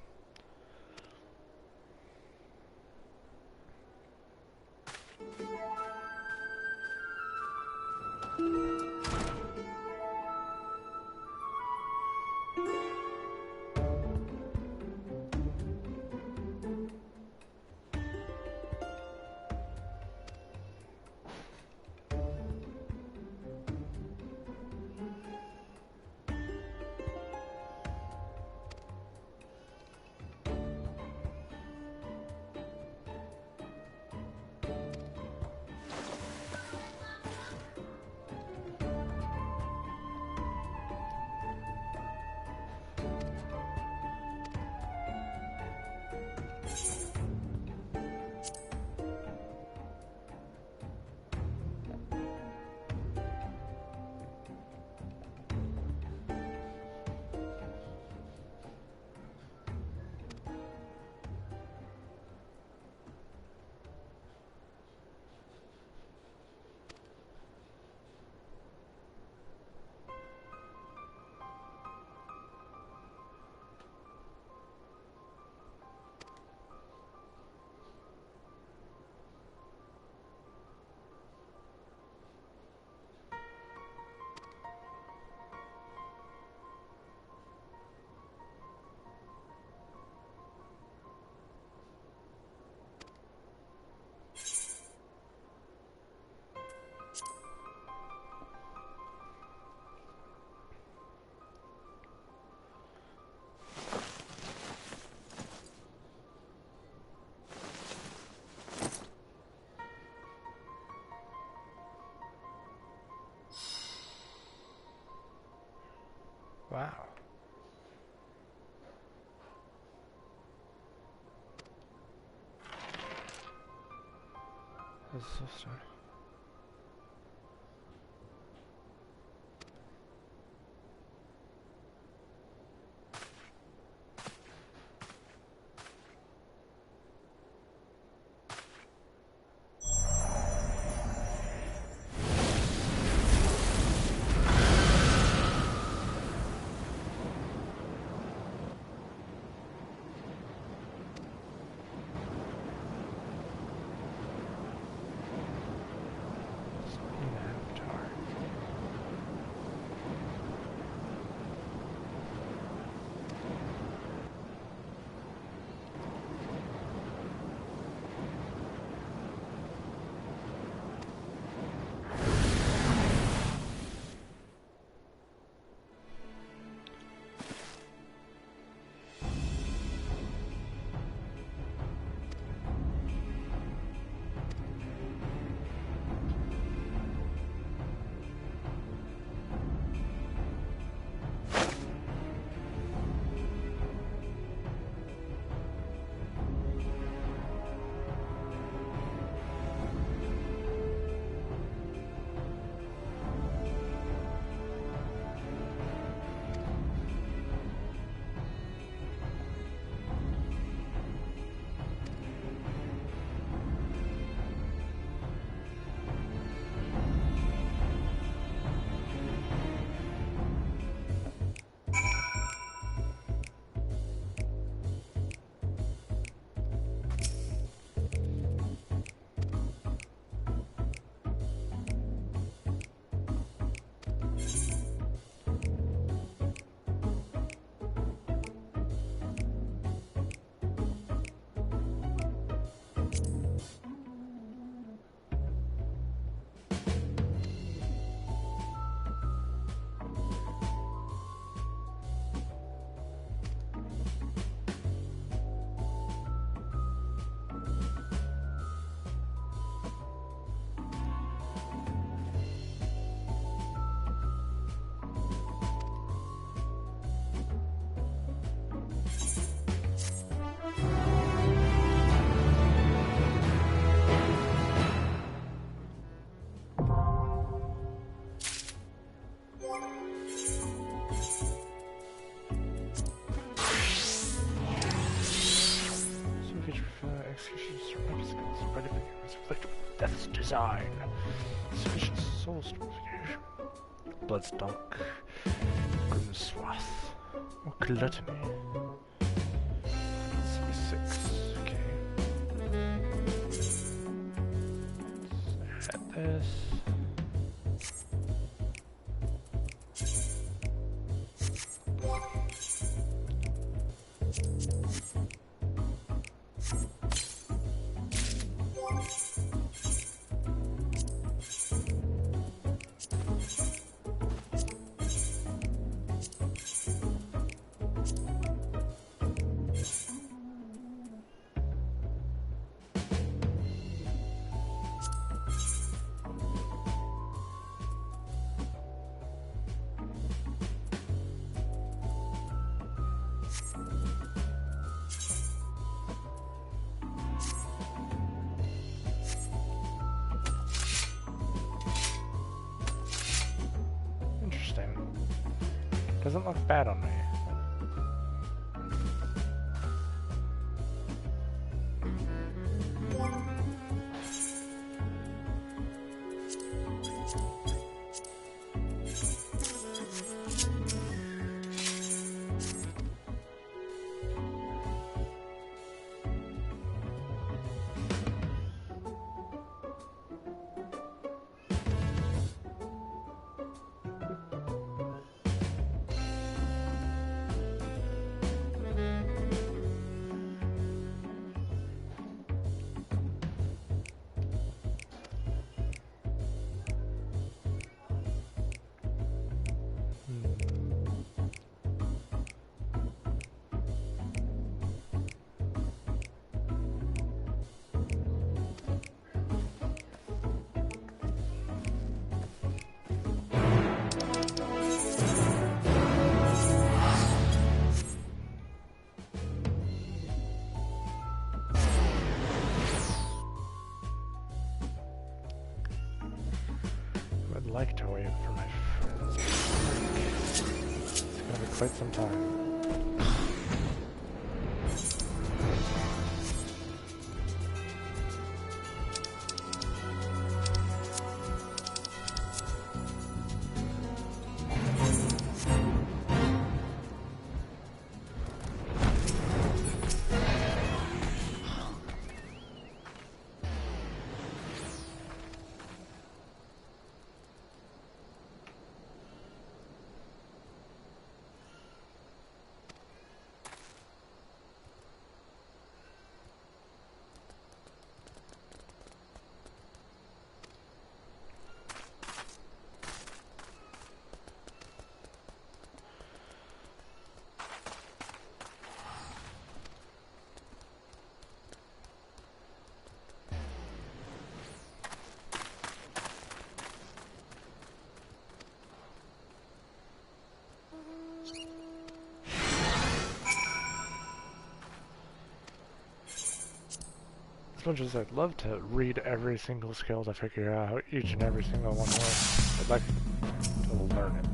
Wow. How's the sister? Sign. Sufficient soul stratification. Bloodstalk. Grimswath. Or Gluttony. 176. Okay. Let's add this. Doesn't look bad on me. Like to wait for my friends. It's gonna be quite some time. As much as I'd love to read every single skill to figure out each and every single one works, I'd like to learn it.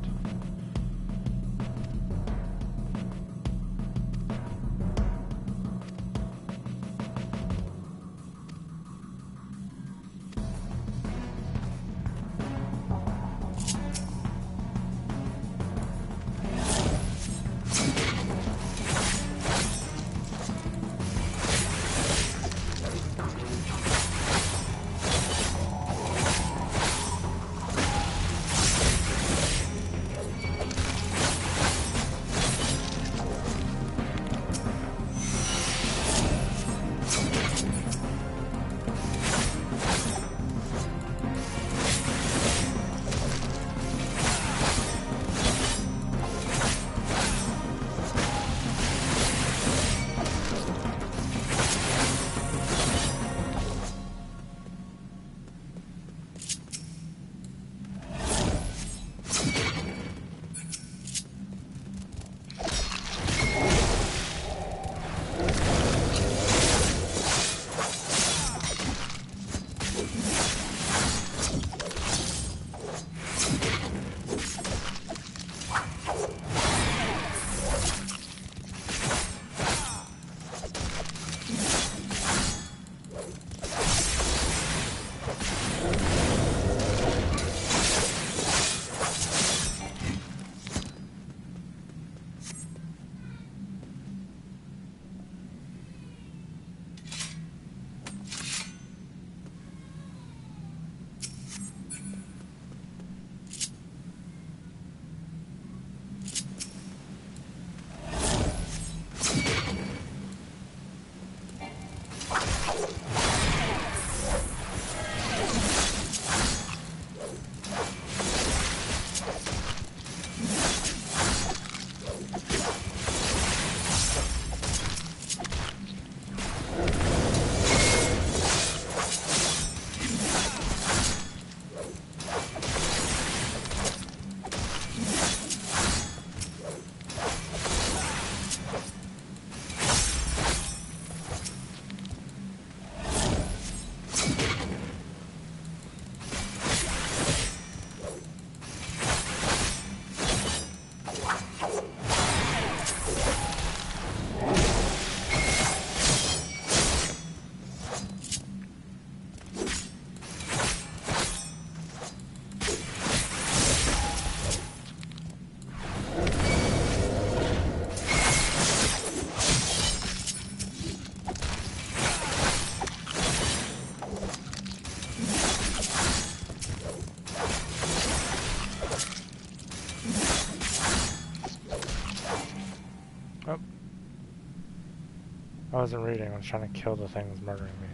I wasn't reading, I was trying to kill the thing that was murdering me.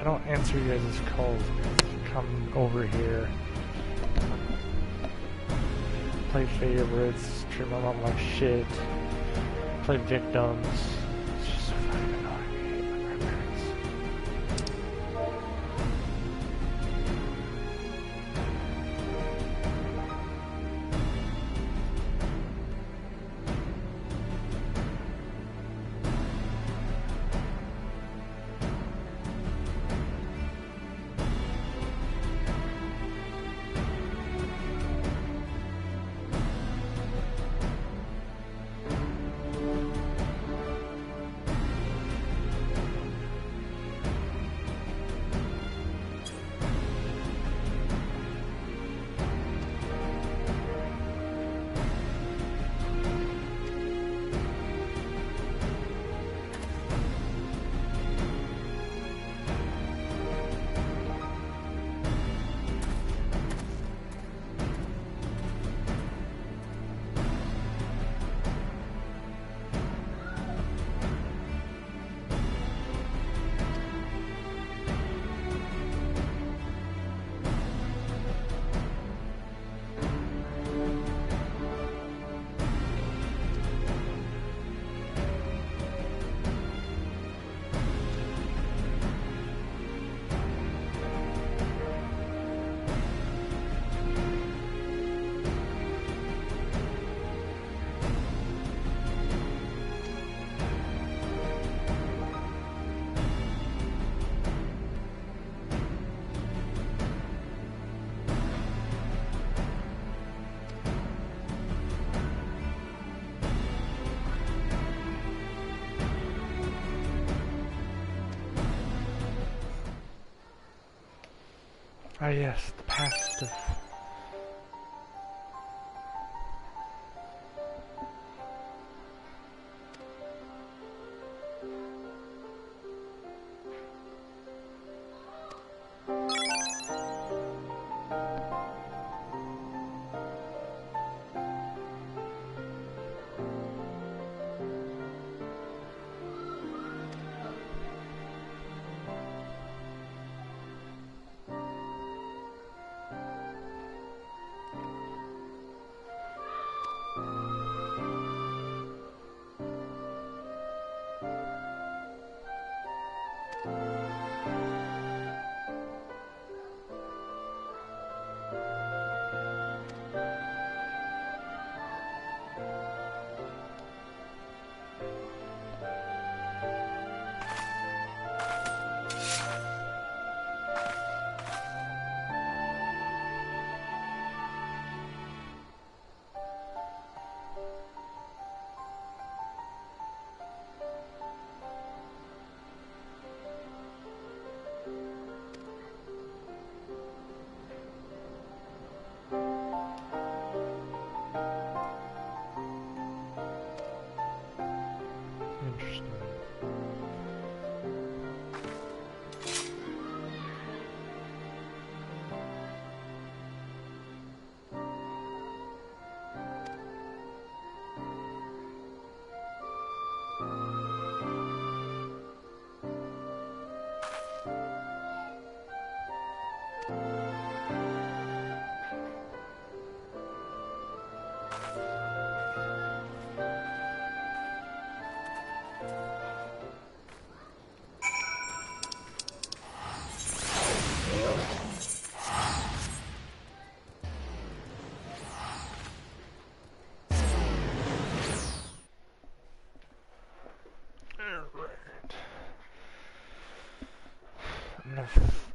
I don't answer you guys' calls. Come over here. play favorites, treat my mom like shit, play victims. It's just so fucking annoying. I hate my grandparents. Ah yes, the past of...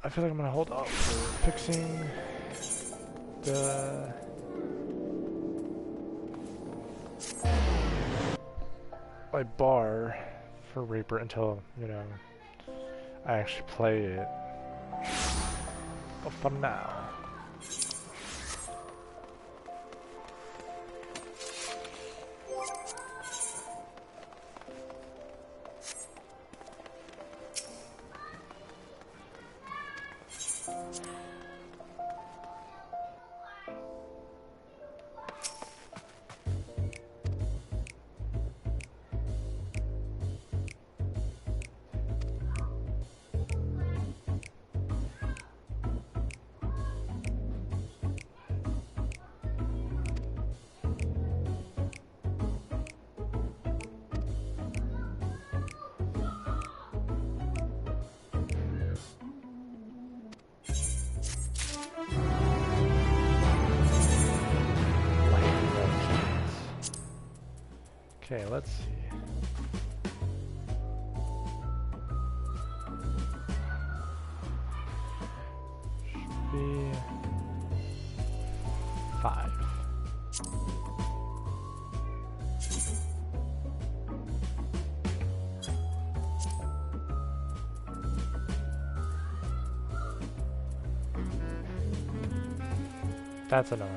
I feel like I'm gonna hold off for fixing the my bar for Reaper until, you know, I actually play it. But for now. Okay, let's see. Should be 5. That's annoying.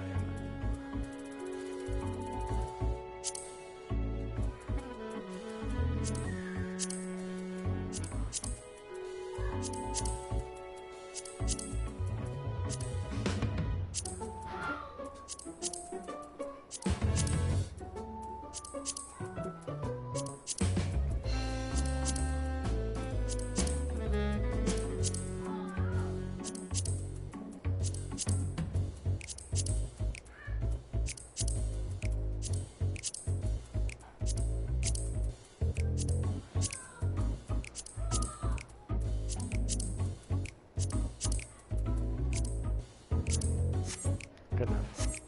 Good enough.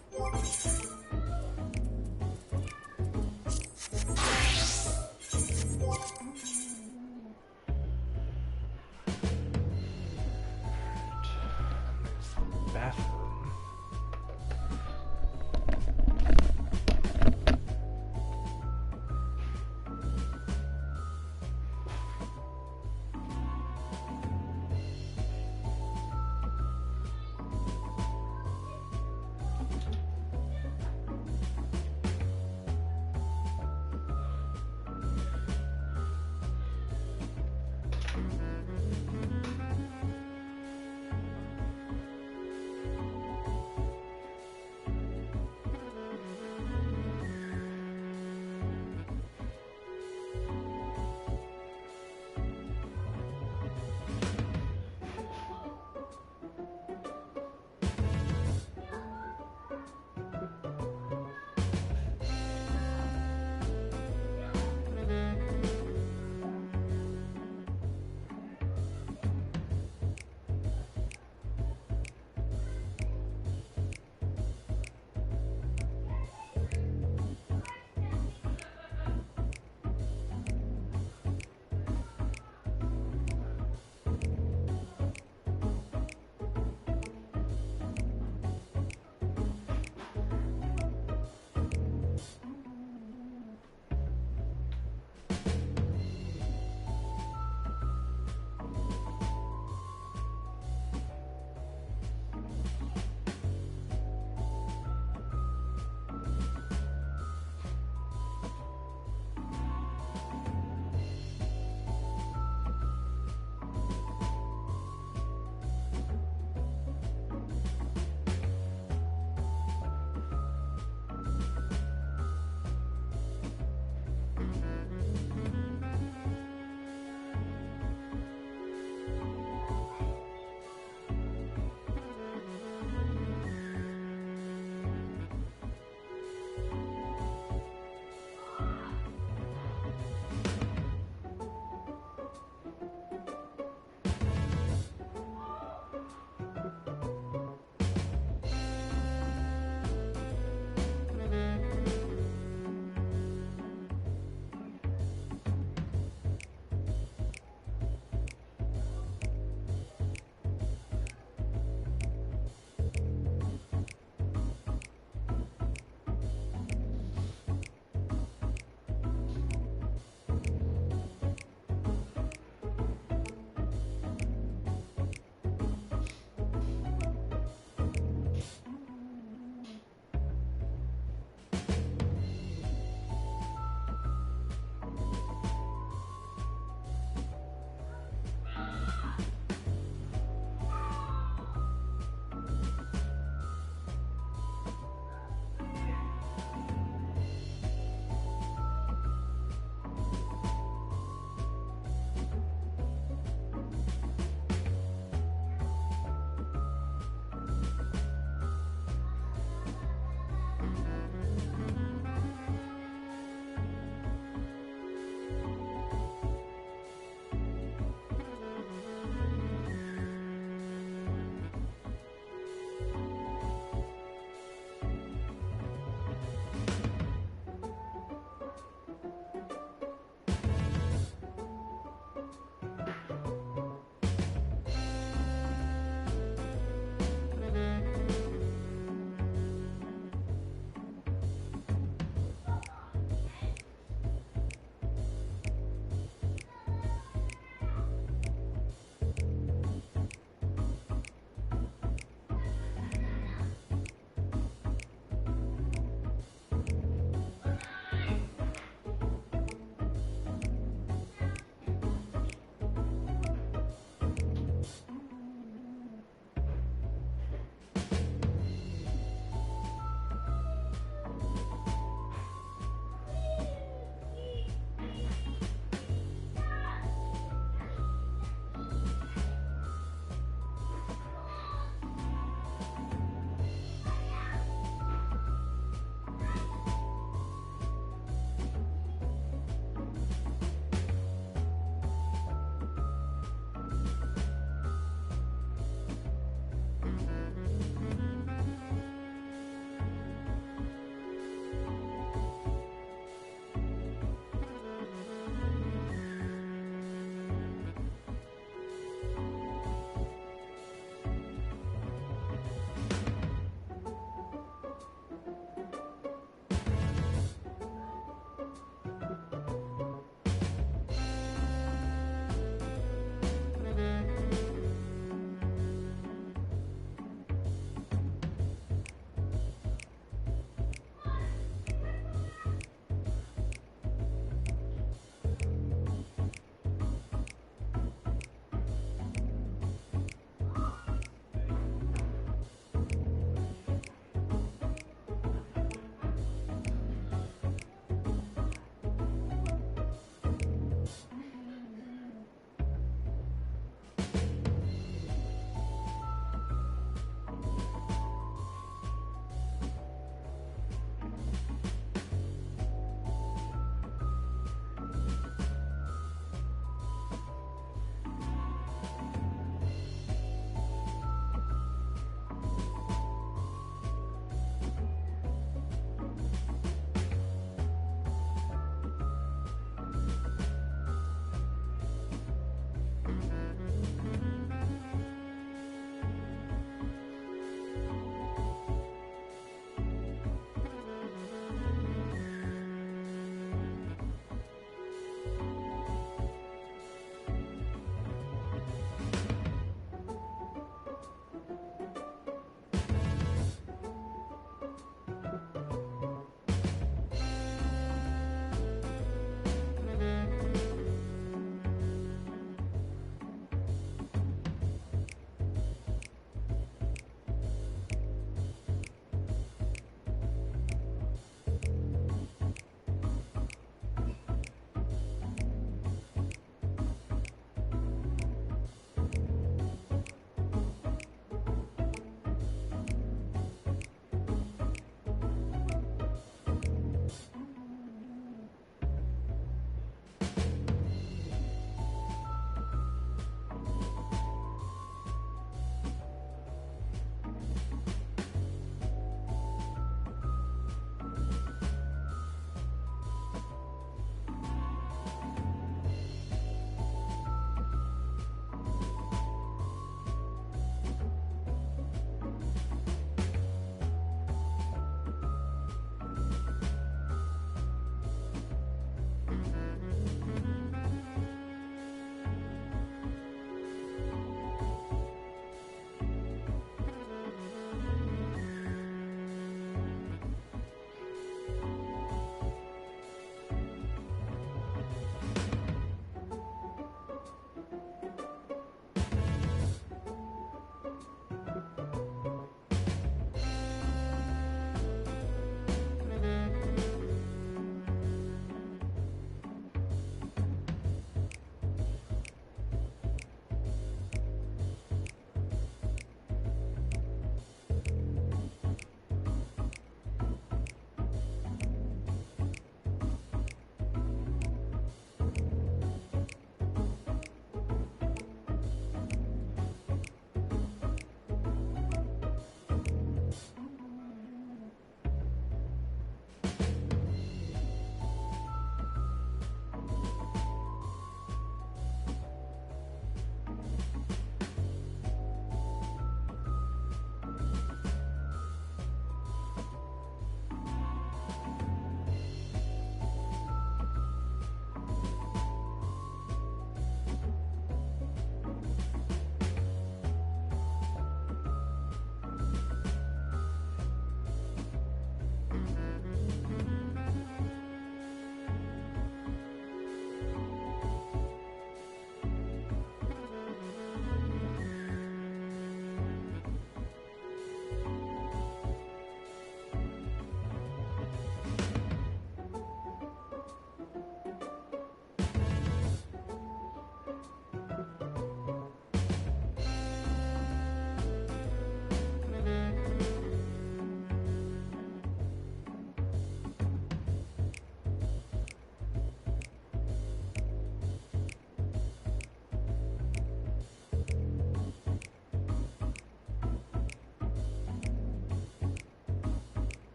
Bathroom.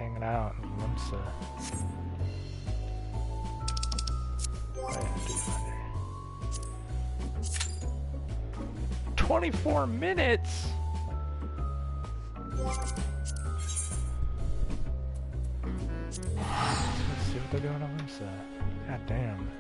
hanging out in Limsa. Oh yeah, Viewfinder. 24 minutes! Let's see what they're doing on Limsa. God damn.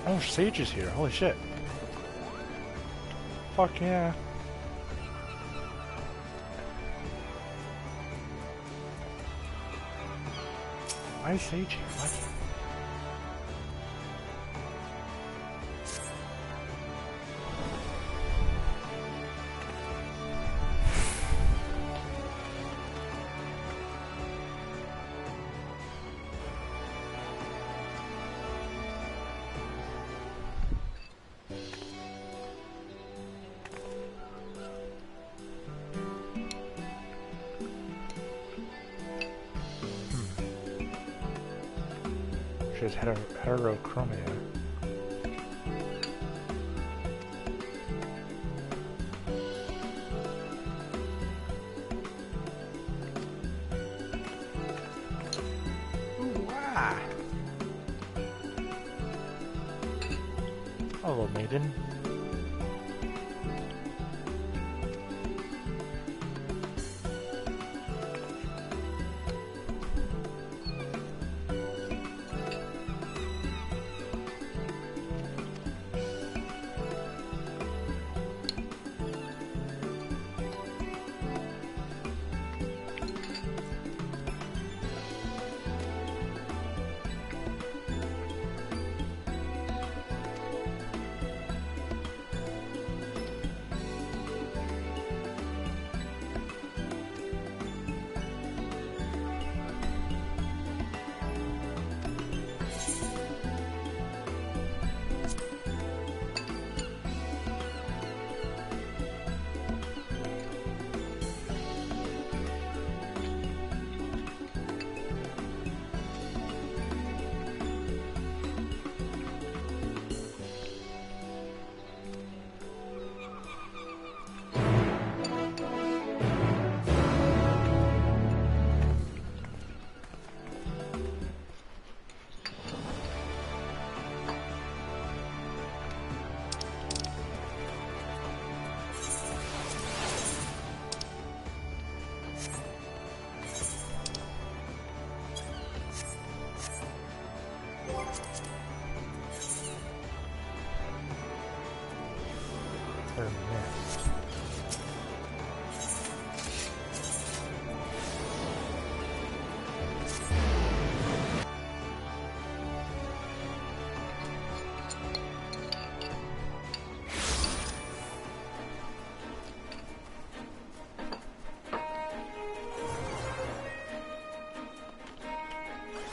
Oh, Sage is here. Holy shit. Fuck yeah. Why is Sage here? What? She's heterochromia. Ooh, ah. Hello, maiden.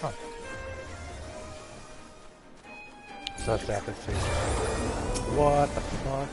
Huh. So that's after Sage. What the fuck?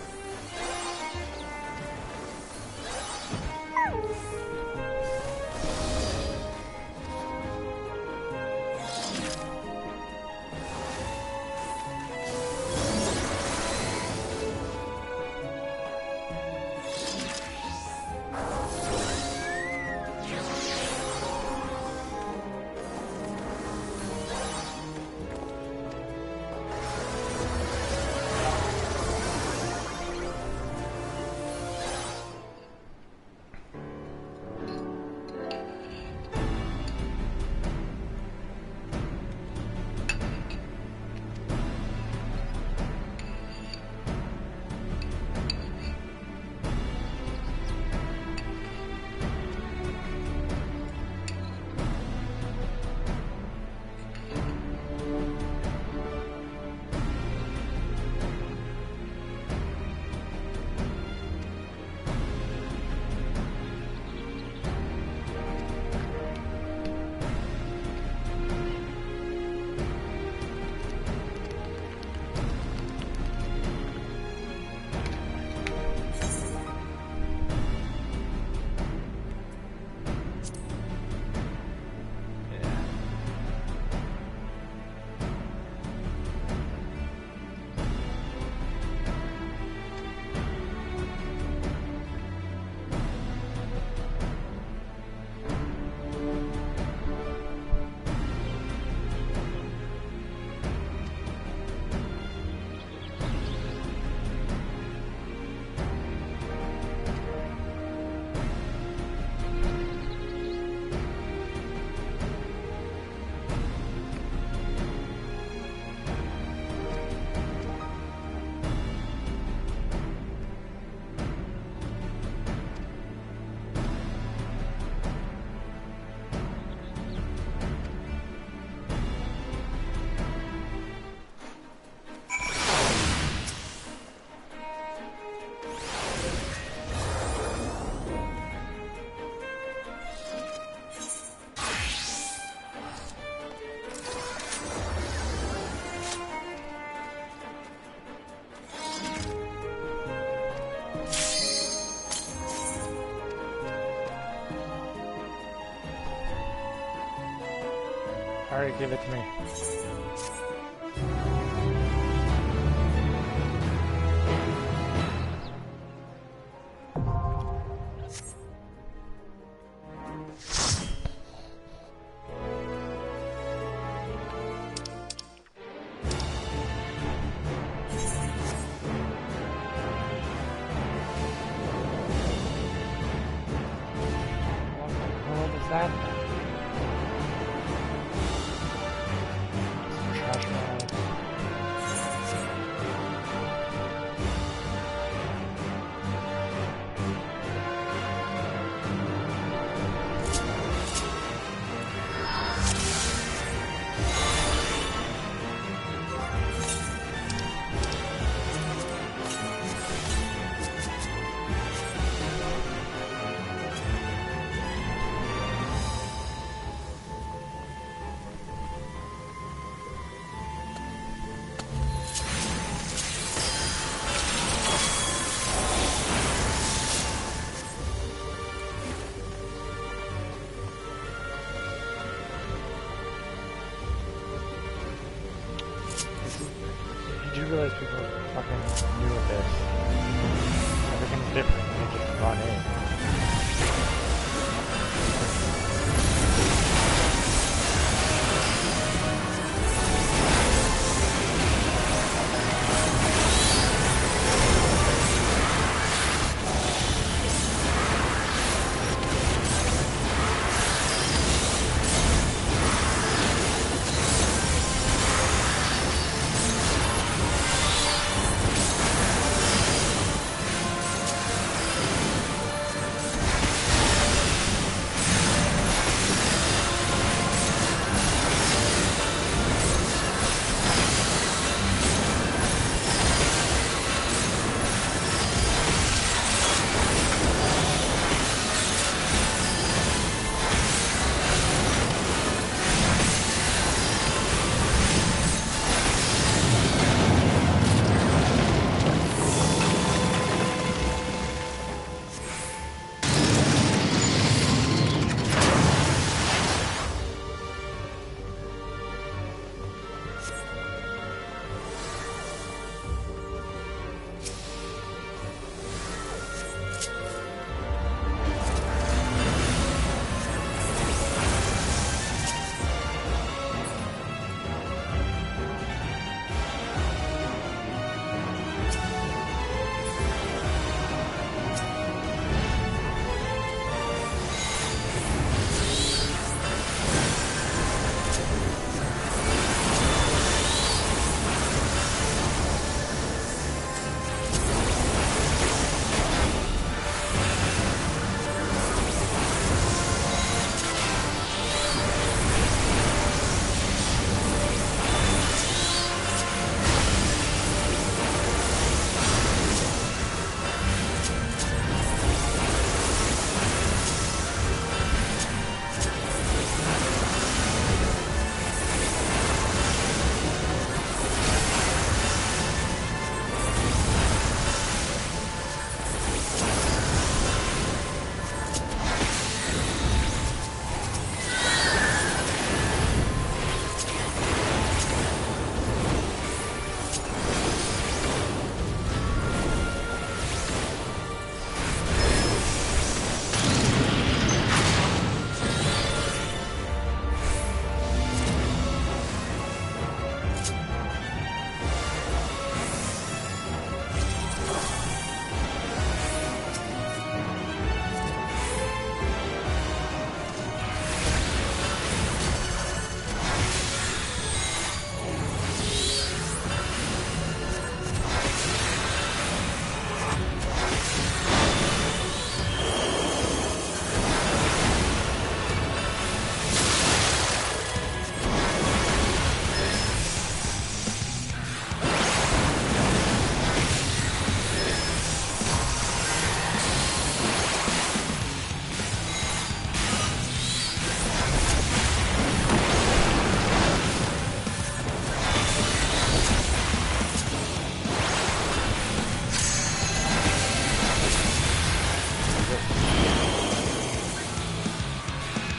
Alright, give it to me. You do realize people are fucking new at this. Everything's different when they just run in.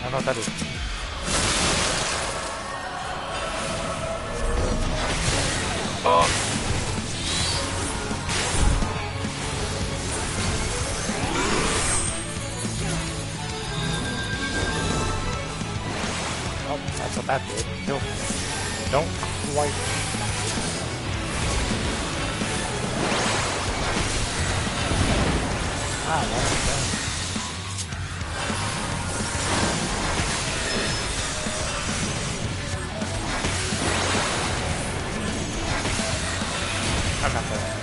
I don't know what that is. So that did. Kill me. Don't quite. Ah, that's bad. I'm not there.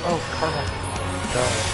Oh, Carmel. No.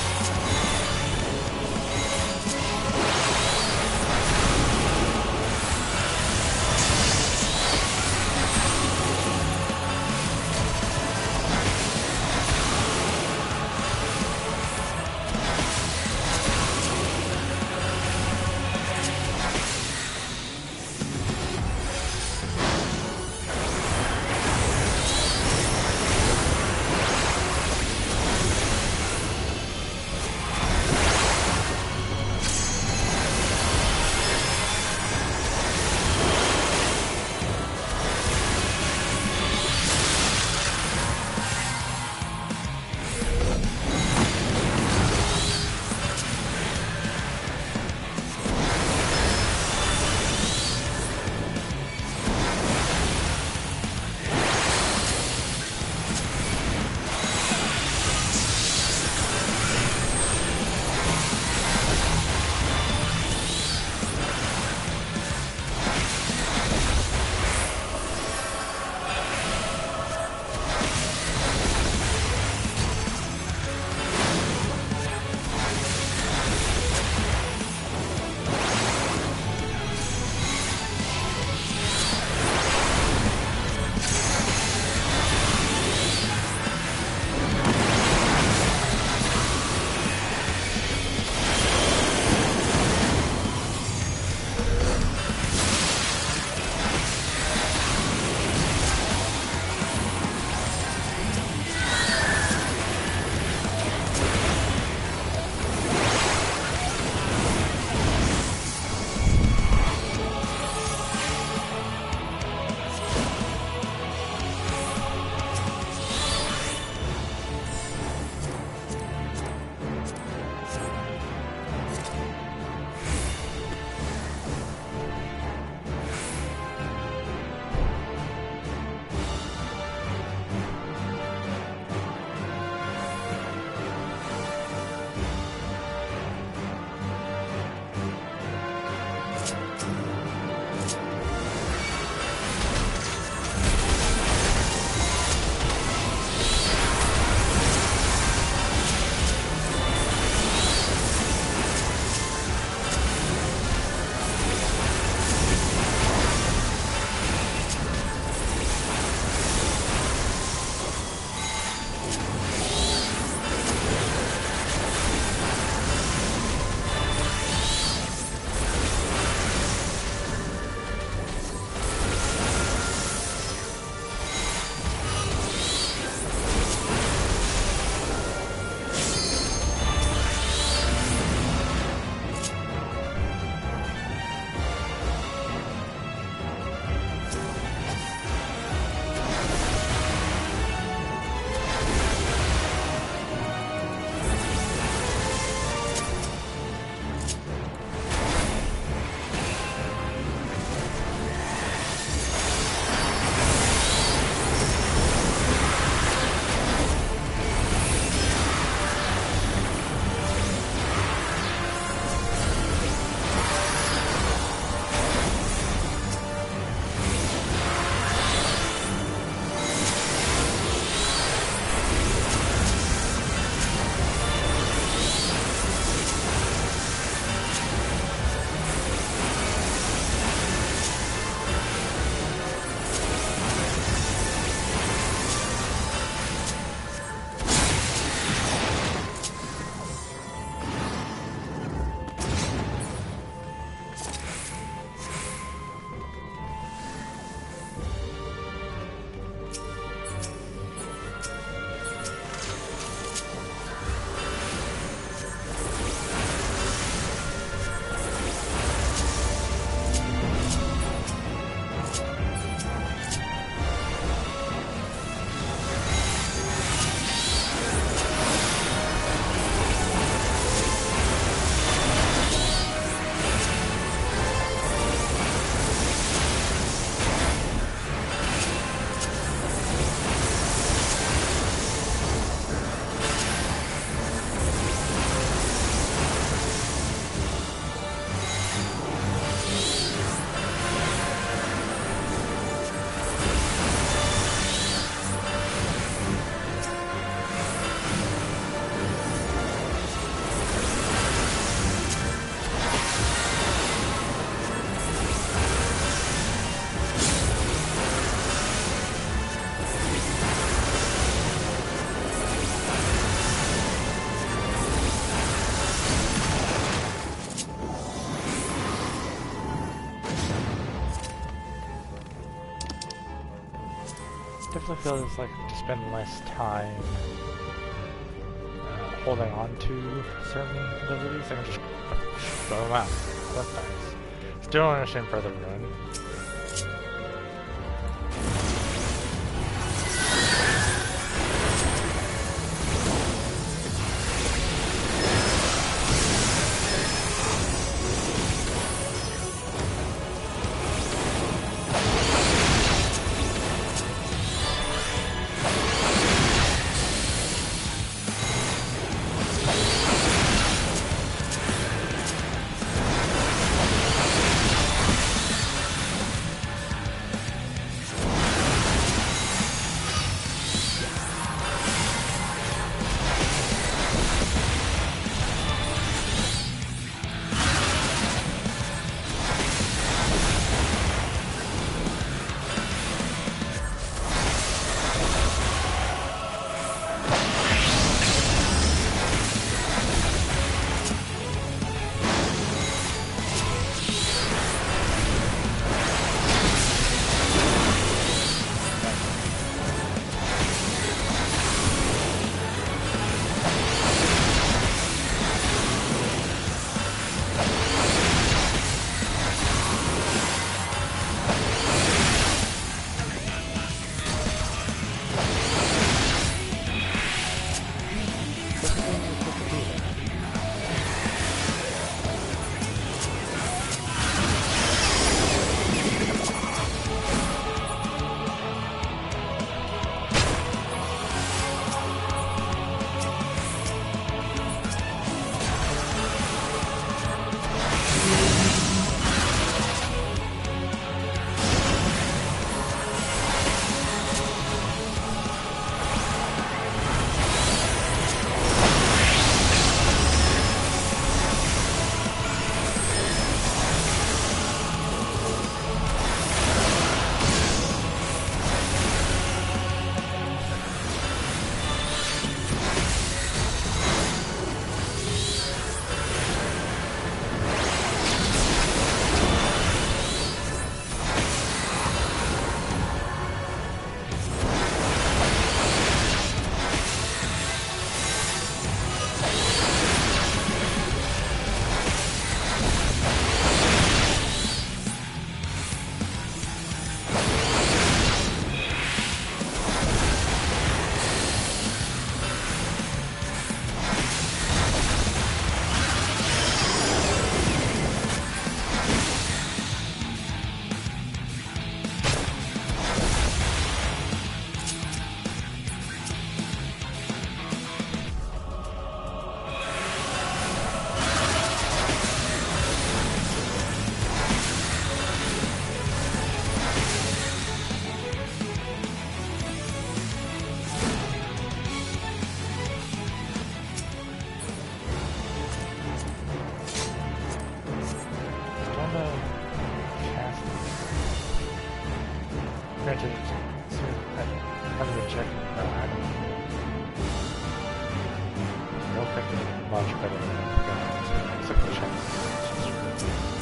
definitely feels like to spend less time holding on to certain abilities. I can just throw them out. That's nice. Still don't understand Further Ruin. Much better than the except for checks.